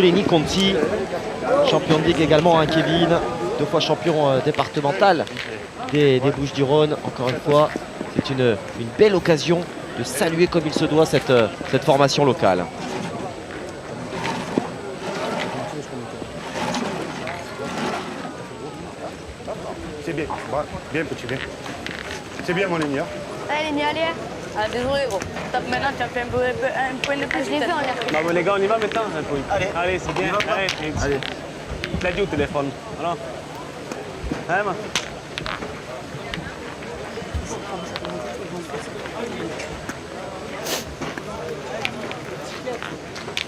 Lenny Conti. Champion de Ligue également, hein, Kevin. 2 fois champion départemental des Bouches-du-Rhône. Encore une fois, c'est une belle occasion de saluer comme il se doit cette formation locale. C'est bien. Bien, petit, bien. C'est bien, mon Lenny. Hein. Allez, Lenny, allez. Ah, désolé, gros. Maintenant, tu as fait un point de plus. Je l'ai vu en l'air. Bah, bon, les gars, on y va maintenant un peu. Allez, c'est bien. Allez, Allez. il l'a dit au téléphone. Alors. Hein, man.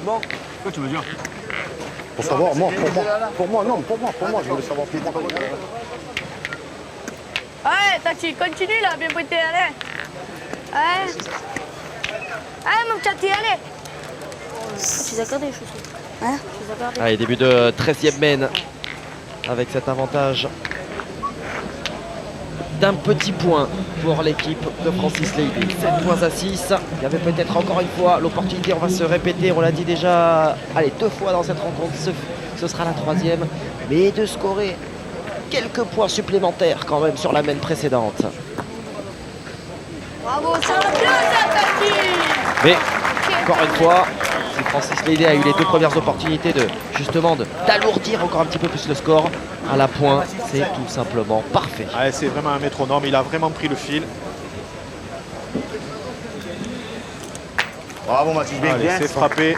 Bon, quoi tu veux dire? Pour savoir, moi, pour moi, non, pour moi, je voulais savoir pour moi. Allez, Tati, continue, là, bien pointé, allez. Allez. Allez, mon petit, allez. Tu les as gardés, les chaussures. Hein? Tu les as gardés. Allez, début de 13e mène avec cet avantage d'un petit point pour l'équipe de Francis Lady. 7 points à 6. Il y avait peut-être encore une fois l'opportunité, on va se répéter, on l'a dit déjà, allez, 2 fois dans cette rencontre, ce sera la 3e, mais de scorer quelques points supplémentaires quand même sur la main précédente. Bravo, ça va bien, ça, Tati. Mais encore une fois, si Francis Lady a eu les 2 premières opportunités d'alourdir encore un petit peu plus le score, à la pointe, c'est tout simplement parfait. Ouais, c'est vraiment un métronome, il a vraiment pris le fil. Bravo Mathis, bien. Allez, c'est frappé.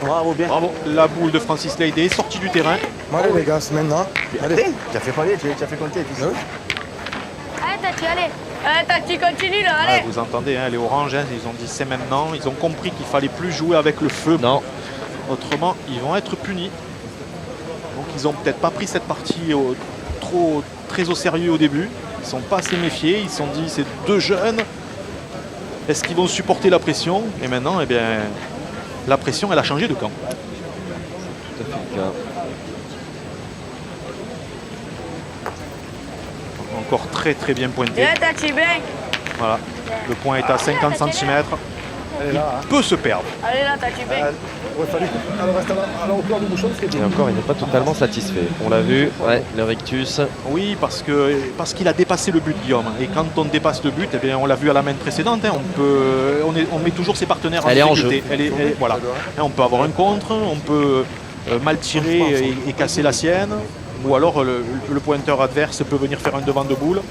Bravo, bien. Bravo. La boule de Francis Lady est sortie du terrain. Allez, les gars, c'est maintenant. Allez. Tu as fait parler, tu as fait compter. Allez, Tati, allez. Allez, Tati, continue là, allez. Ouais, vous entendez, hein, les oranges, hein, ils ont dit c'est maintenant. Ils ont compris qu'il fallait plus jouer avec le feu. Non. Autrement, ils vont être punis. Donc ils n'ont peut-être pas pris cette partie très au sérieux au début. Ils ne sont pas assez méfiés. Ils se sont dit c'est 2 jeunes. Est-ce qu'ils vont supporter la pression? Et maintenant, eh bien, la pression, elle a changé de camp. Tout à fait le cas. Encore très bien pointé. Bien, Tati, bien. Voilà. Le point est à 50 cm. Il peut se perdre. Allez là, Tati, bien. Ouais, fallait. Alors, reste à la hauteur du bouchon, c'est Et bien. encore, il n'est pas totalement satisfait. On l'a vu, ouais, le rictus. Oui, parce qu'il a dépassé le but, Guillaume. Et quand on dépasse le but, eh bien, on l'a vu à la main précédente, hein, on met toujours ses partenaires en Elle est en difficulté. Voilà. Hein, on peut avoir un contre, on peut mal tirer et casser la sienne. Ou alors le pointeur adverse peut venir faire un devant de boule.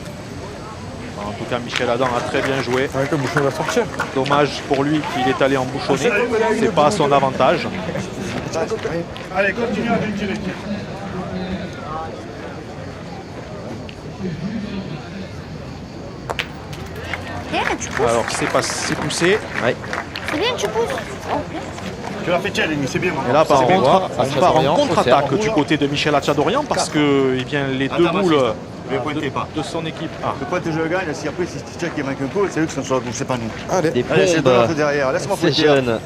En tout cas, Michel Adam a très bien joué. Avec le bouchon, il va sortir. Dommage pour lui qu'il est allé en bouchonner. C'est pas à son avantage. Allez, continue à bien tirer. Bien, tu pousses. Alors, c'est poussé. Ouais. C'est bien, tu pousses. Tu l'as fait tiens, Lenny, c'est bien. Et là, par C'est contre, bien. on part en Tchadorian, contre-attaque au du cerf. côté de Michel Tchadorian parce que eh bien, les 2 Attends, boules ne pointez pas. de son équipe. Ah, Le point que je gagne, si après si Stitcher qui manque un coup, c'est eux qui sont sur la bouche, c'est pas nous. Allez. Des Allez, c'est de l'autre bombes, derrière. Laisse-moi c'est pointer. là. jeune.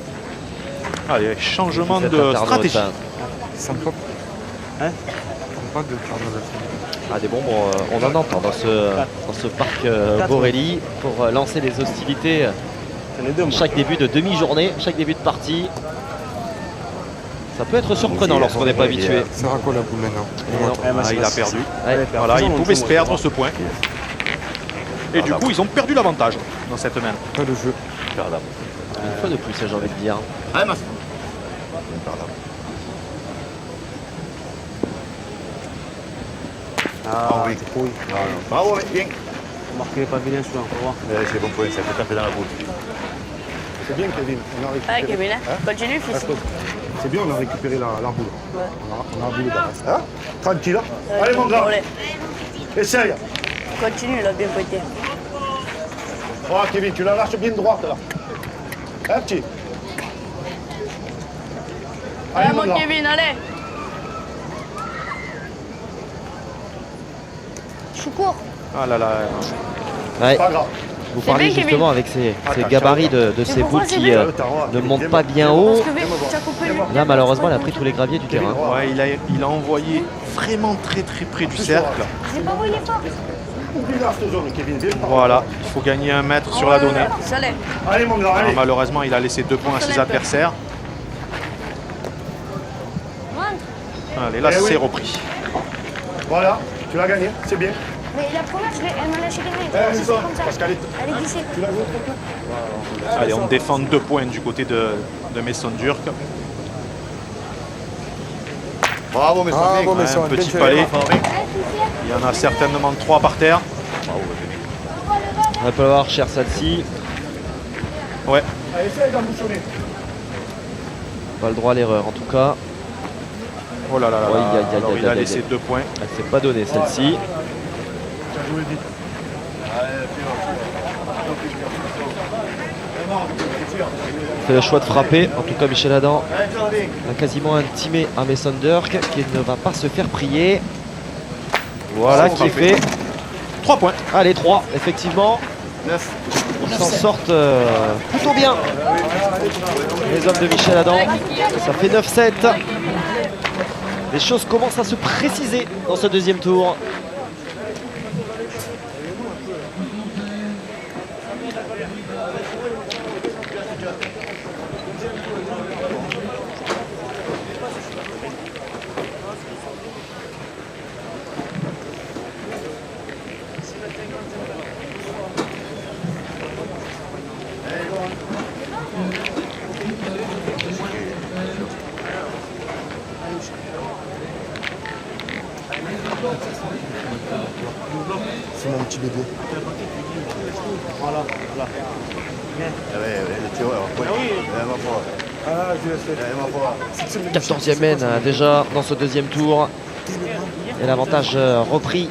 allez, changement Cette de internaute. stratégie. Sympa. Hein? Pas de carnaval. Ah, des bombes, on en entend dans ce parc Borelli pour lancer les hostilités chaque début de demi-journée, chaque début de partie. Ça peut être surprenant lorsqu'on n'est pas habitué. C'est quoi la boule maintenant? Ah, il a perdu. Ouais. Voilà, il pouvait se perdre ce point. Et du coup, ils ont perdu l'avantage dans cette main. Pas de jeu. Une fois de plus, j'ai envie de dire. Allez, Mas. Ah oui. Bravo, bien. Marquez pas bien celui-là, on va voir. C'est bon point, ça fait taper dans la boule. C'est bien, Kevin. On a Allez, récupéré. Kevin, hein. Continue, fils. C'est bien, on a récupéré la boule. On a la boule d'avance. Hein? Tranquille. Hein? Allez, mon gars. Allez, Essaye. continue là, bien pointé. Oh, Kevin, tu la lâches bien droite, là. Hein, petit. Allez, mon mon gars. Kevin, allez. Je suis court. Ah là là. Ouais. Pas grave. Vous C'est parlez bien, Kevin. justement avec ces gabarits de ces pourquoi boules c'est qui bien ne montent pas bien haut. Parce que tu as coupé le... Là, malheureusement, elle a pris tous les graviers du terrain. Ouais, il a envoyé vraiment très près du cercle. J'ai pas envoyé fort. Oublie là, cette zone, Kevin. Viens par là. Voilà, il faut gagner 1 mètre sur la donnée. Ça l'est. Allez, mon gars, Alors, allez. malheureusement, il a laissé 2 points à ses adversaires. Allez, là, Eh oui. c'est repris. Voilà, tu l'as gagné, c'est bien. Mais la première, elle m'a lâché gagner. Eh, C'est c'est ça, comme ça. parce qu'elle est... Elle est glissée. Tu l'as joué trop peu. Allez, on défend 2 points du côté de Maison Durk. Bravo, mes Ah, bon, Ouais, mais ça, un bien petit fait. palais. Il y en a certainement 3 par terre. On va pas le voir, cher celle-ci. Ouais. Allez, essaye d'embouchonner. Pas le droit à l'erreur en tout cas. Oh là là là. Ouais, là. Alors, il a laissé 2 points. Elle s'est pas donnée celle-ci. Tu as joué vite. Fait le choix de frapper. En tout cas, Michel Adam a quasiment intimé à Mason Durk qui ne va pas se faire prier. Voilà qui est fait. 3 points. Allez, 3, effectivement. 9. Ils s'en sortent plutôt bien. Les hommes de Michel Adam. Ça fait 9-7. Les choses commencent à se préciser dans ce deuxième tour. C'est mon petit bébé. Voilà. Le tireur. Ah, je sais. 14e mène déjà dans ce deuxième tour. Et l'avantage repris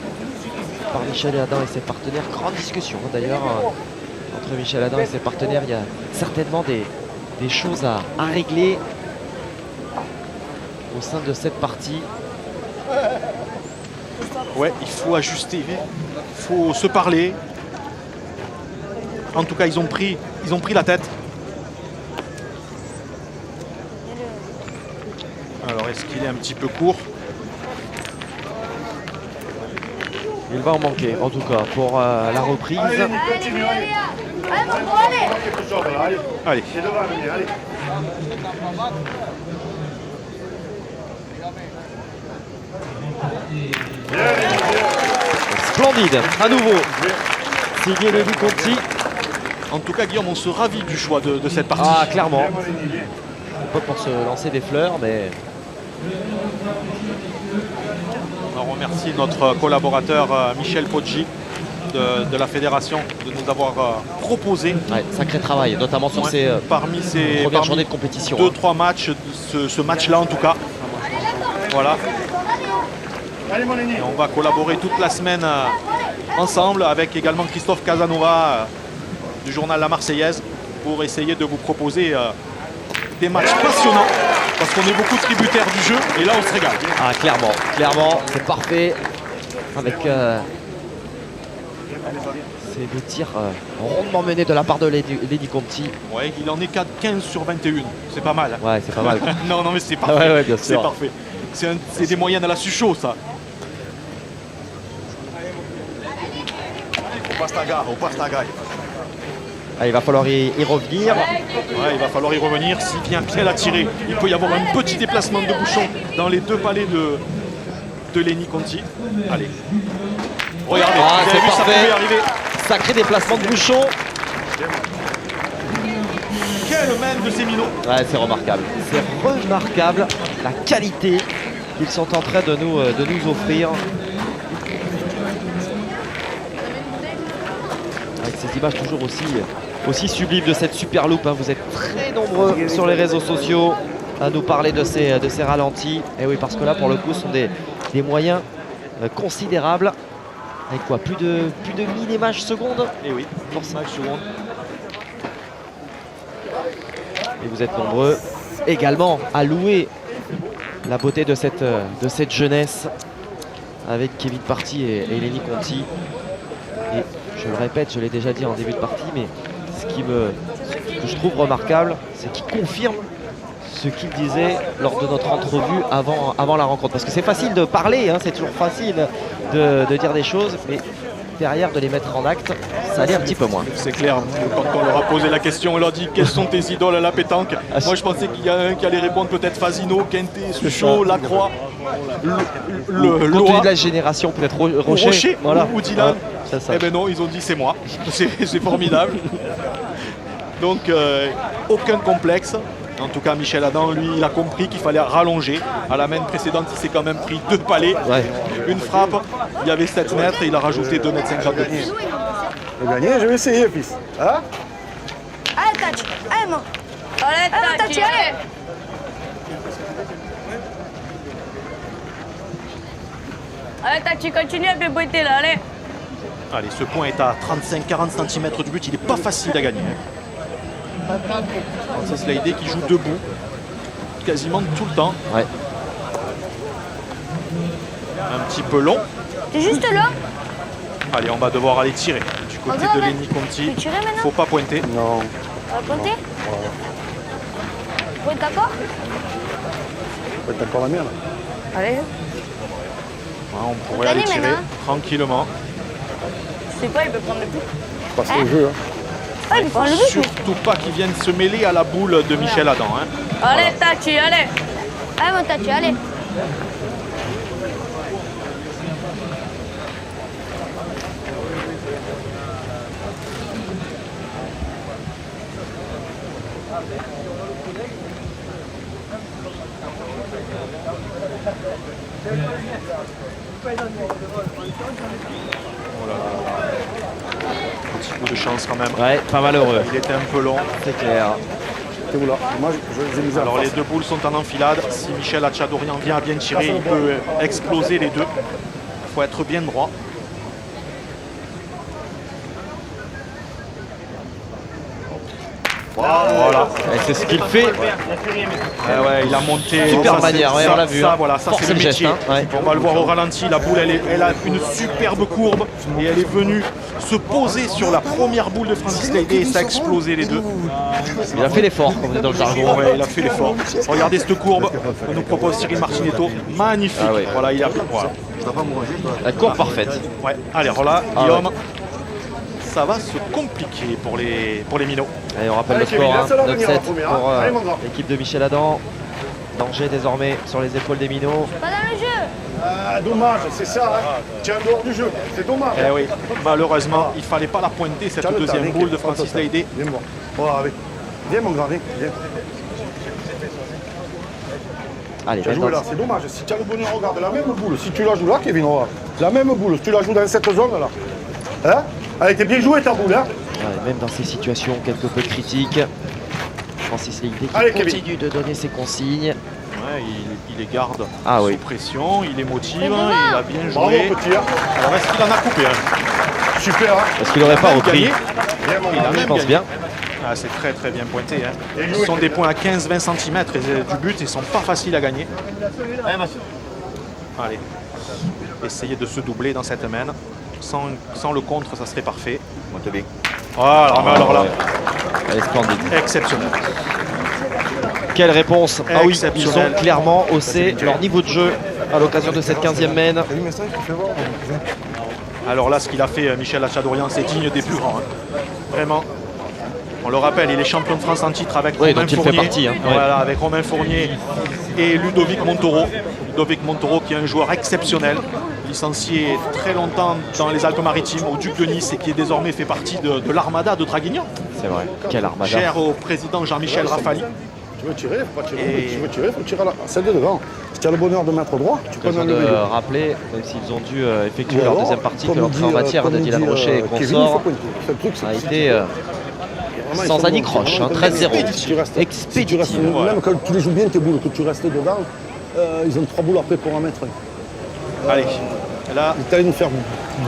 par Michel Adam et ses partenaires. Grande discussion d'ailleurs entre Michel Adam et ses partenaires. Il y a certainement des choses à régler au sein de cette partie. Ouais, il faut ajuster, il faut se parler. En tout cas, ils ont pris la tête. Alors, est-ce qu'il est un petit peu court? Il va en manquer en tout cas pour la reprise. Allez, continue, allez. Allez, mon gros, allez. Quelque chose, là, allez. Allez, C'est devant, allez. Allez. Splendide, à nouveau. Signé Lévi Conti. en tout cas, Guillaume, on se ravit du choix de cette partie. Ah, clairement. Pas pour se lancer des fleurs, mais On remercie notre collaborateur Michel Poggi de la fédération de nous avoir proposé ouais, sacré travail, notamment sur ces parmi ces premières journées de compétition. 2-3 matchs, ce match-là en tout cas. Voilà. Allez, mon Lenny. Et on va collaborer toute la semaine ensemble avec également Christophe Casanova du journal La Marseillaise pour essayer de vous proposer des matchs passionnants parce qu'on est beaucoup tributaires du jeu et là on se régale. Ah, clairement, c'est parfait avec ces deux tirs rondement menés de la part de Lady Conti. Ouais, il en est qu'à 15 sur 21, c'est pas mal. Ouais, c'est pas mal. non mais c'est parfait, Ouais, bien c'est sûr. parfait. C'est des moyennes à la Suchot ça. Au Pastaga. Ah, il va falloir y revenir. Ouais, il va falloir y revenir. S'il vient bien la tirer, il peut y avoir un petit déplacement de bouchon dans les deux palets de Lenny Conti. Allez. Regardez, Ah, vous avez c'est vu, ça parfait. pouvait arriver. Sacré déplacement de bouchon. Quel mène de ces minots. Ouais, c'est remarquable. C'est remarquable la qualité qu'ils sont en train de nous offrir. Avec ces images toujours aussi sublimes de cette super loupe. Hein. Vous êtes très nombreux sur les réseaux sociaux à nous parler de ces ralentis. Et oui, parce que là, pour le coup, ce sont des moyens considérables. Avec quoi, plus de 1000 images secondes. Et oui, pour ça. secondes. Et vous êtes nombreux également à louer la beauté de cette jeunesse avec Kevin Party et Lenny Conti. Et je le répète, je l'ai déjà dit en début de partie, mais ce que je trouve remarquable, c'est qu'il confirme ce qu'il disait lors de notre entrevue avant la rencontre. Parce que c'est facile de parler, hein, c'est toujours facile de dire des choses, mais derrière de les mettre en acte, ça allait un petit peu moins. C'est clair, quand on leur a posé la question, on leur dit quels sont tes idoles à la pétanque. Moi je pensais qu'il y a un qui allait répondre peut-être Fasino, Quintet, Suchot, Lacroix, Compte tenu de la génération, peut-être Rocher, voilà. ou Dylan. C'est ça. Eh ben non, ils ont dit c'est moi. C'est formidable. Donc aucun complexe. En tout cas, Michel Adam, lui, il a compris qu'il fallait rallonger. À la main précédente, il s'est quand même pris 2 palets. Ouais. Une frappe, il y avait 7 mètres et il a rajouté 2,50 mètres de plus. Je vais gagner, je vais essayer, fils. Hein? Allez, Tachi. Allez, mon. Allez, Tachi, allez. Allez, Tachi, continue à bien boiter là, allez. Allez, ce point est à 35-40 cm du but. Il n'est pas facile à gagner. Francis Laïdé qui joue debout quasiment tout le temps. Ouais. Un petit peu long. T'es juste là. Allez, on va devoir aller tirer du côté Regarde, de Lenny Conti. tu veux tirer maintenant? Faut pas pointer. Non. On va compter. Vous êtes d'accord? Ça va être encore la mienne. Allez. On pourrait aller Gagnez tirer maintenant. tranquillement. Je sais pas, il peut prendre le but. Je passe au jeu. Hein. Ah, il prend le but. Surtout pas qu'ils viennent se mêler à la boule de Michel Adam. Hein. Allez, Tachi, allez. Allez, mon Tachi, allez. Petit coup de chance quand même. Ouais, pas malheureux. Il était un peu long. C'est clair. T'es où là? Moi, j'ai mis Alors les deux boules sont en enfilade. Si Michel Hatchadorian vient à bien tirer, il peut exploser les deux. Il faut être bien droit. Voilà. Et c'est ce qu'il fait. Ah ouais, il a monté. Super Ça, c'est- manière, ouais, ça, on l'a vu, Ça, hein. voilà, ça Force c'est le le geste, métier. hein, ouais. On va le voir au ralenti. La boule, elle a une superbe courbe et elle est venue se poser sur la première boule de Francis Leydet et ça a explosé les deux. Il a fait l'effort, comme on dit dans le jargon. Ouais, il a fait l'effort. Regardez cette courbe que nous propose Cyril Martinetto. Magnifique. Ah ouais. Voilà, il a. Voilà. La courbe parfaite. Ouais. Allez, alors là, Ah Guillaume, ouais. ça va se compliquer pour les minots. Allez, on rappelle Allez, le score, Kevin, hein, laisse-la venir 9-7 la première, pour hein. Allez, mon grand. l'équipe de Michel Adam. Danger désormais sur les épaules des minots. Pas dans le jeu. Ah, dommage, c'est ça. Hein. Tiens, dehors du jeu. C'est dommage. Eh oui, malheureusement, il fallait pas la pointer cette Tiens, le deuxième temps, boule de prends ton Francis temps. Leydet. Viens me voir. Oh, allez. Viens, mon grand, viens. Allez, Tu as joué là, maintenant, c'est dommage. Si tu as le bonheur, regarde la même boule. Si tu la joues là, Kevin, regarde. La même boule, si tu la joues dans cette zone là. Hein? Elle était bien jouée ta boule, hein? ouais, même dans ces situations quelque peu critiques, Francis Leydet qui Allez, Kevin. continue de donner ses consignes. Ouais, il les garde Ah sous oui. pression, il les motive, Mais hein, devant. il a bien Bravo, joué. petit. Hein? Alors est-ce qu'il en a coupé Super, hein? Parce qu'il n'aurait pas même repris. gagné. Viens, mon Il a grand. Je même pense gagné. bien. Ah, c'est très très bien pointé. Hein. Et Ce joué, sont des Kevin. points à 15-20 cm du but, ils sont pas faciles à gagner. Allez, essayez de se doubler dans cette main. Sans le contre, ça serait parfait. Voilà, mais alors là, Elle est splendide. exceptionnel. Quelle réponse. Ah oui, ils ont Exceptionnel. clairement haussé leur niveau de jeu à l'occasion de cette 15e main. Alors là, ce qu'il a fait, Michel Hatchadorian, c'est digne des plus grands. Hein. Vraiment. On le rappelle, il est champion de France en titre avec Oui, Romain donc il fait Fournier. partie, hein. Ouais. Voilà, avec Romain Fournier et Ludovic Montoro. Ludovic Montoro qui est un joueur exceptionnel, licencié très longtemps dans les Alpes-Maritimes au Duc de Nice et qui est désormais fait partie de l'armada de Draguignan, C'est vrai. Quelle armada. cher au président Jean-Michel Rafali. Tu veux tirer, faut pas tirer. Et- Tu veux tirer, faut tirer à celle de devant. Si tu as le bonheur de mettre droit, tu peux Besoin enlever de le rappeler, même s'ils ont dû effectuer Ou leur alors, deuxième partie, que comme l'entrée dit, en matière de comme Dylan dit, Rocher et Kevin, il faut consorts pointer. C'est le truc, c'est a que été vraiment, ils sans sont anicroche, bons. hein, Vraiment, 13-0. si tu restes- Expéditif. si tu restes- Même quand tu les joues bien tes boules, que tu restes devant, ils ont 3 boules après pour en mettre un. Allez, là, Ils t'allaient nous faire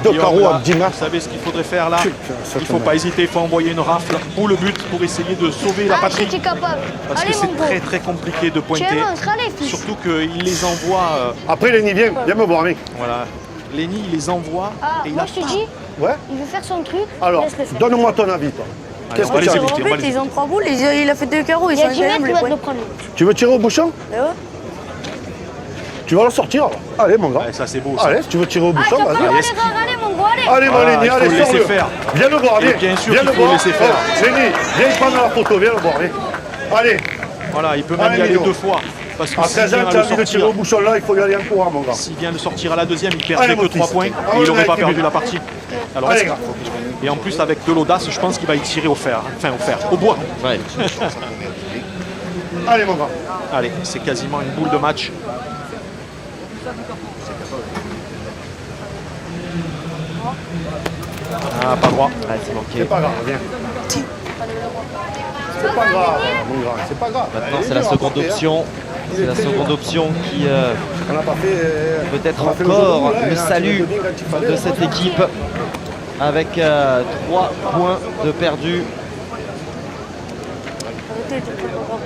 2 Guillaume, carreaux là, à 10 mètres. vous savez ce qu'il faudrait faire là? Putain, ça Il ne faut tombe. pas hésiter, il faut envoyer une rafle pour le but pour essayer de sauver la Ah, patrie. je suis capable. Parce Allez, que mon c'est gros. très très compliqué de Tu es pointer. monstre, allez, fils. Surtout qu'il les envoie. Après, Lenny, viens me voir, mec. Voilà. Lenny, il les envoie. Ah, et il moi a je te pas- dis, Ouais. il veut faire son truc, Alors, laisse-le faire. donne-moi ton avis, toi. Allez, Qu'est-ce on va que les tu as éviter, on va les éviter. Ils ont 3 boules, il a fait 2 carreaux, ils Il y sont a 10 mètres, incroyables tu les vas te points. le prendre. Tu veux tirer au bouchon? Eh ouais. Tu vas le sortir, alors. Allez, mon gars. Ouais, ça c'est beau. Ça. Allez, si tu veux tirer au Ah, bouchon, tu vas vas-y. pas les gars, allez, mon gros, allez. Allez, mon Voilà, Lenny, il faut allez, le laisser sors-le. faire. Viens le voir, Et viens. bien sûr Viens qu'il le faut voir. le laisser faire. Lenny, viens prendre la photo, viens le voir, viens. Allez, Voilà, il peut même Allez, y aller Mino. 2 fois. Parce que à s'il 13 ans, vient tu à as le envie de tirer au sortir, bouchon là, il faut y aller en courant, mon gars. s'il vient de sortir à la deuxième, il perdait Allez, que mon 3 fils. points et Allez, il n'aurait pas allez, perdu Kevin. la partie. Alors, Allez, est-ce gars. que- et en plus avec de l'audace, je pense qu'il va y tirer au fer. Enfin au fer, au bois. Ouais. Allez, mon gars. Allez, c'est quasiment une boule de match. Ah, pas droit. Ah, c'est manqué. C'est pas grave, viens. C'est pas grave, mon grand, c'est pas grave. Maintenant, Il est c'est la dur à seconde porter, hein. option. Il est C'est la très seconde dur. option qui On n'a pas fait. peut-être on a fait le encore jeu de boule, le hein, salut tu l'as donné quand il fallait, de là. cette équipe avec 3 points de perdu. Arrêtez, t'es pas grave.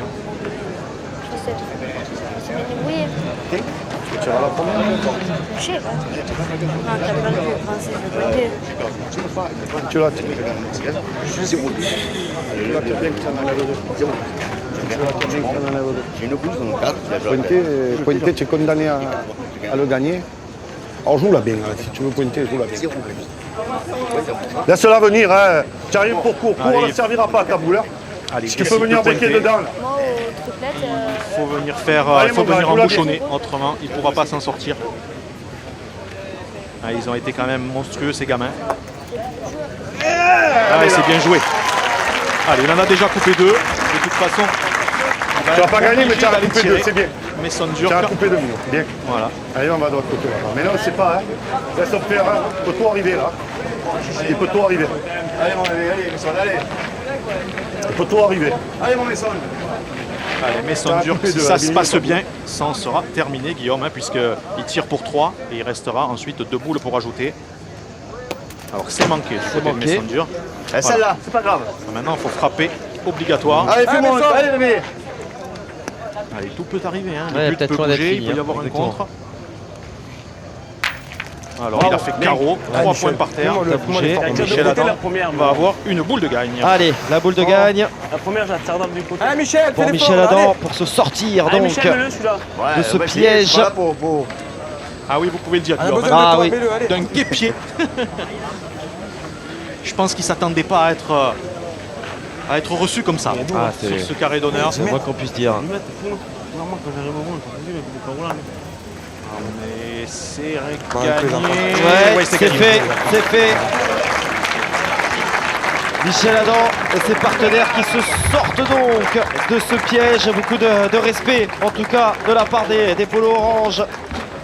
Je sais. C'est bien débrouillé. Tu tires à la première, d'accord. Je sais. Non, t'as pas le cul, Francis, c'est pas idée. Tu l'as tiré. Tu l'as tiré bien que tu en enlèves deux. Tu l'as tiré bien que tu en enlèves deux. J'ai une boule dans le cadre. Pointer, tu es condamné à le gagner. Alors joue-la bien, hein. Si tu veux pointer, joue-la bien. Laisse-la venir, hein. Tu arrives pour court, Allez. elle ne servira pas à ta boule. Hein. Allez, Tu peux venir pointer. briquer dedans. Là. Moi, au triplette, Il faut venir faire, Allez, il faut mon gars, venir joue-la embouchonner, autrement il ne pourra pas s'en sortir. Ah, ils ont été quand même monstrueux ces gamins. Ah, et c'est bien joué. Allez, il en a déjà coupé 2. De toute façon, il va Tu vas pas gagner, mais tu as la Obligé coupé d'aller 2, c'est bien. Mais son Tu dur. as la coupé 2 minutes, bien. Voilà. Allez, on va de l'autre côté. Là. Mais non, c'est pas, hein. Laisse faire, hein. Il peut tout arriver là. Il peut tout arriver. Allez, mon allez, Messon, allez. Il peut tout arriver. Allez, mon Messon. Allez, mais son Ça a dur, coupé si deux, ça la se ligne, passe ça bien, ça en sera terminé, Guillaume, hein, puisqu'il tire pour 3 et il restera ensuite 2 boules pour ajouter. Alors c'est manqué du côté de Messon dur. Eh, celle-là, c'est pas grave. Maintenant, il faut frapper obligatoire. Allez, fais-moi, allez, bébé. Allez, tout peut arriver. Hein. Ouais, Le but peut-être peut loin d'être bouger, fini, il peut y hein. avoir un Exactement. contre. Alors, il a fait carreau, 3 points par terre. Michel Adam va avoir une boule de gagne. Allez, la boule de gagne La première, j'ai la sardine du côté. Allez, Michel, pour fais Michel l'effort, Adam allez. pour se sortir Allez, donc Michel, mets-le, celui-là. de ce piège. Ah oui, vous pouvez le dire, On a Guillaume. besoin Ah de toi, oui. mets-le, allez. D'un guépier. Je pense qu'il ne s'attendait pas à être reçu comme ça Ah, sur c'est ce carré d'honneur. le moins qu'on puisse dire. Normalement, quand j'arrive au rond, je suis pas roulant. Mais c'est présent. gagné. Ouais, c'est fait, c'est fait. Michel Adam et ses partenaires qui se sortent donc de ce piège. Beaucoup de respect, en tout cas, de la part des polos orange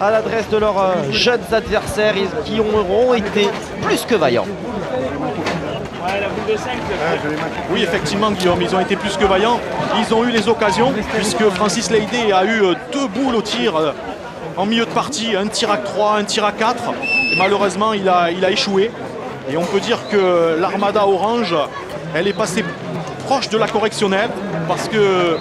à l'adresse de leurs jeunes adversaires qui auront été plus que vaillants. Ouais, la boule de 5, Oui, effectivement, Guillaume, ils ont été plus que vaillants. Ils ont eu les occasions, puisque Francis Leydé a eu 2 boules au tir en milieu de partie, un tir à 3, un tir à 4. Et malheureusement, il a échoué. Et on peut dire que l'Armada Orange, elle est passée proche de la correctionnelle, parce que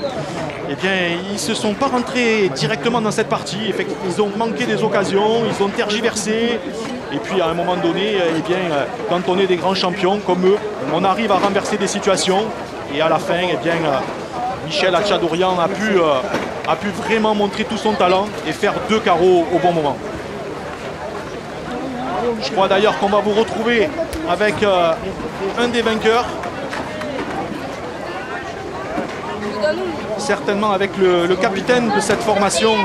eh bien, ils ne se sont pas rentrés directement dans cette partie. Ils ont manqué des occasions, ils ont tergiversé. Et puis à un moment donné, eh bien, quand on est des grands champions comme eux, on arrive à renverser des situations. Et à la fin, eh bien, Michel Achadourian a pu vraiment montrer tout son talent et faire 2 carreaux au bon moment. Je crois d'ailleurs qu'on va vous retrouver avec un des vainqueurs. Certainement avec le capitaine de cette formation,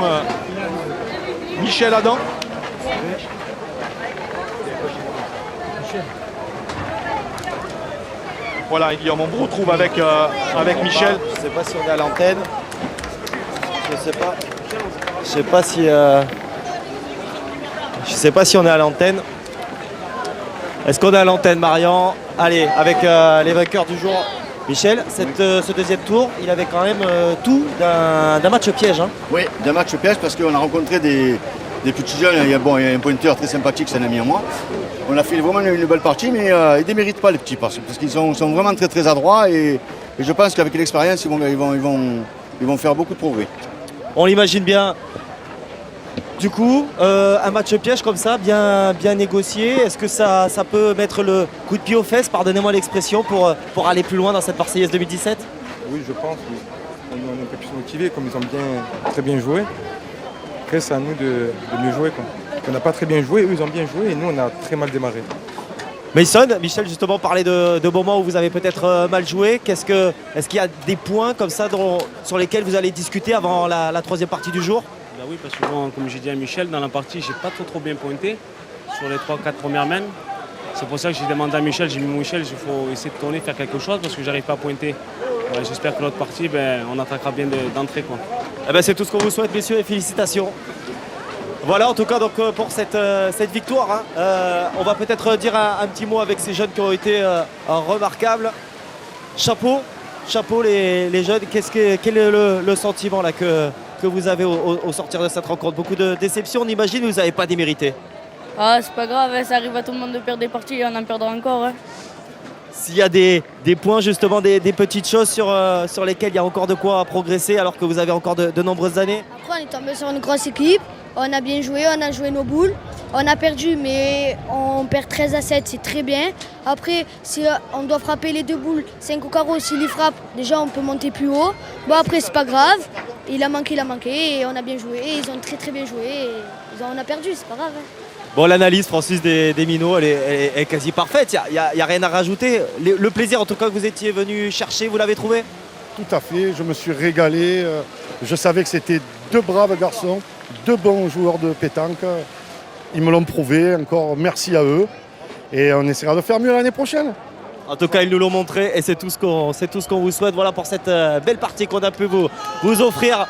Michel Adam. Voilà, Guillaume, on vous retrouve avec Michel. Je sais pas si on est à l'antenne. Je sais pas. Je sais pas si on est à l'antenne. Est-ce qu'on est à l'antenne, Marian? Allez, avec les vainqueurs du jour. Michel, ce deuxième tour, il avait quand même tout d'un match piège. Hein. Oui, d'un match piège parce qu'on a rencontré des petits jeunes. Il y a un pointeur très sympathique, c'est un ami à moi. On a fait vraiment une belle partie, mais ils ne déméritent pas les petits parce qu'ils sont vraiment très très adroits et je pense qu'avec l'expérience, ils vont faire beaucoup de progrès. On l'imagine bien. Du coup, un match piège comme ça, bien négocié, est-ce que ça peut mettre le coup de pied aux fesses, pardonnez-moi l'expression, pour aller plus loin dans cette Marseillaise 2017? Oui, je pense. Oui. On est un peu plus motivés, comme ils ont très bien joué. Après, c'est à nous de mieux jouer. Quoi. On n'a pas très bien joué, eux ils ont bien joué et nous on a très mal démarré. Mason, Michel justement parlait de moments où vous avez peut-être mal joué. Est-ce qu'il y a des points comme ça sur lesquels vous allez discuter avant la troisième partie du jour? Bah oui, parce que bon, comme j'ai dit à Michel, dans la partie, j'ai pas trop bien pointé sur les 3-4 premières mains. C'est pour ça que j'ai demandé à Michel, j'ai mis Michel, il faut essayer de tourner, faire quelque chose parce que j'arrive pas à pointer. Ouais, j'espère que l'autre partie, on attaquera bien d'entrée. Eh ben, c'est tout ce qu'on vous souhaite, messieurs, et félicitations. Voilà, en tout cas, donc, pour cette victoire, hein. On va peut-être dire un petit mot avec ces jeunes qui ont été remarquables. Chapeau les jeunes. Quel est le sentiment là, que vous avez au sortir de cette rencontre? Beaucoup de déception, on imagine, mais vous n'avez pas démérité. Ah, c'est pas grave, ça arrive à tout le monde de perdre des parties et on en perdra encore. Hein. S'il y a des points, justement, des petites choses sur lesquelles il y a encore de quoi progresser alors que vous avez encore de nombreuses années? Après, on est tombé sur une grosse équipe. On a bien joué, on a joué nos boules. On a perdu, mais on perd 13-7, c'est très bien. Après, si on doit frapper les 2 boules, 5 au carreau, s'il y frappe, déjà on peut monter plus haut. Bon, après, c'est pas grave. Il a manqué, et on a bien joué. Et ils ont très très bien joué. Et on a perdu, c'est pas grave. Hein. Bon, l'analyse, Francis, des minots, elle est quasi parfaite. Il n'y a rien à rajouter. Le plaisir, en tout cas, que vous étiez venu chercher, vous l'avez trouvé? Tout à fait, je me suis régalé. Je savais que c'était 2 braves garçons, 2 bons joueurs de pétanque. Ils me l'ont prouvé, encore merci à eux. Et on essaiera de faire mieux l'année prochaine. En tout cas, ils nous l'ont montré et c'est tout ce qu'on vous souhaite. Voilà pour cette belle partie qu'on a pu vous offrir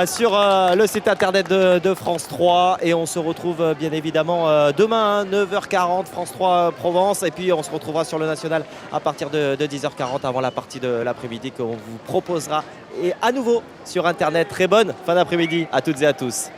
sur le site internet de France 3. Et on se retrouve bien évidemment demain, 9h40, France 3 Provence. Et puis on se retrouvera sur le national à partir de 10h40 avant la partie de l'après-midi qu'on vous proposera. Et à nouveau sur internet. Très bonne fin d'après-midi à toutes et à tous.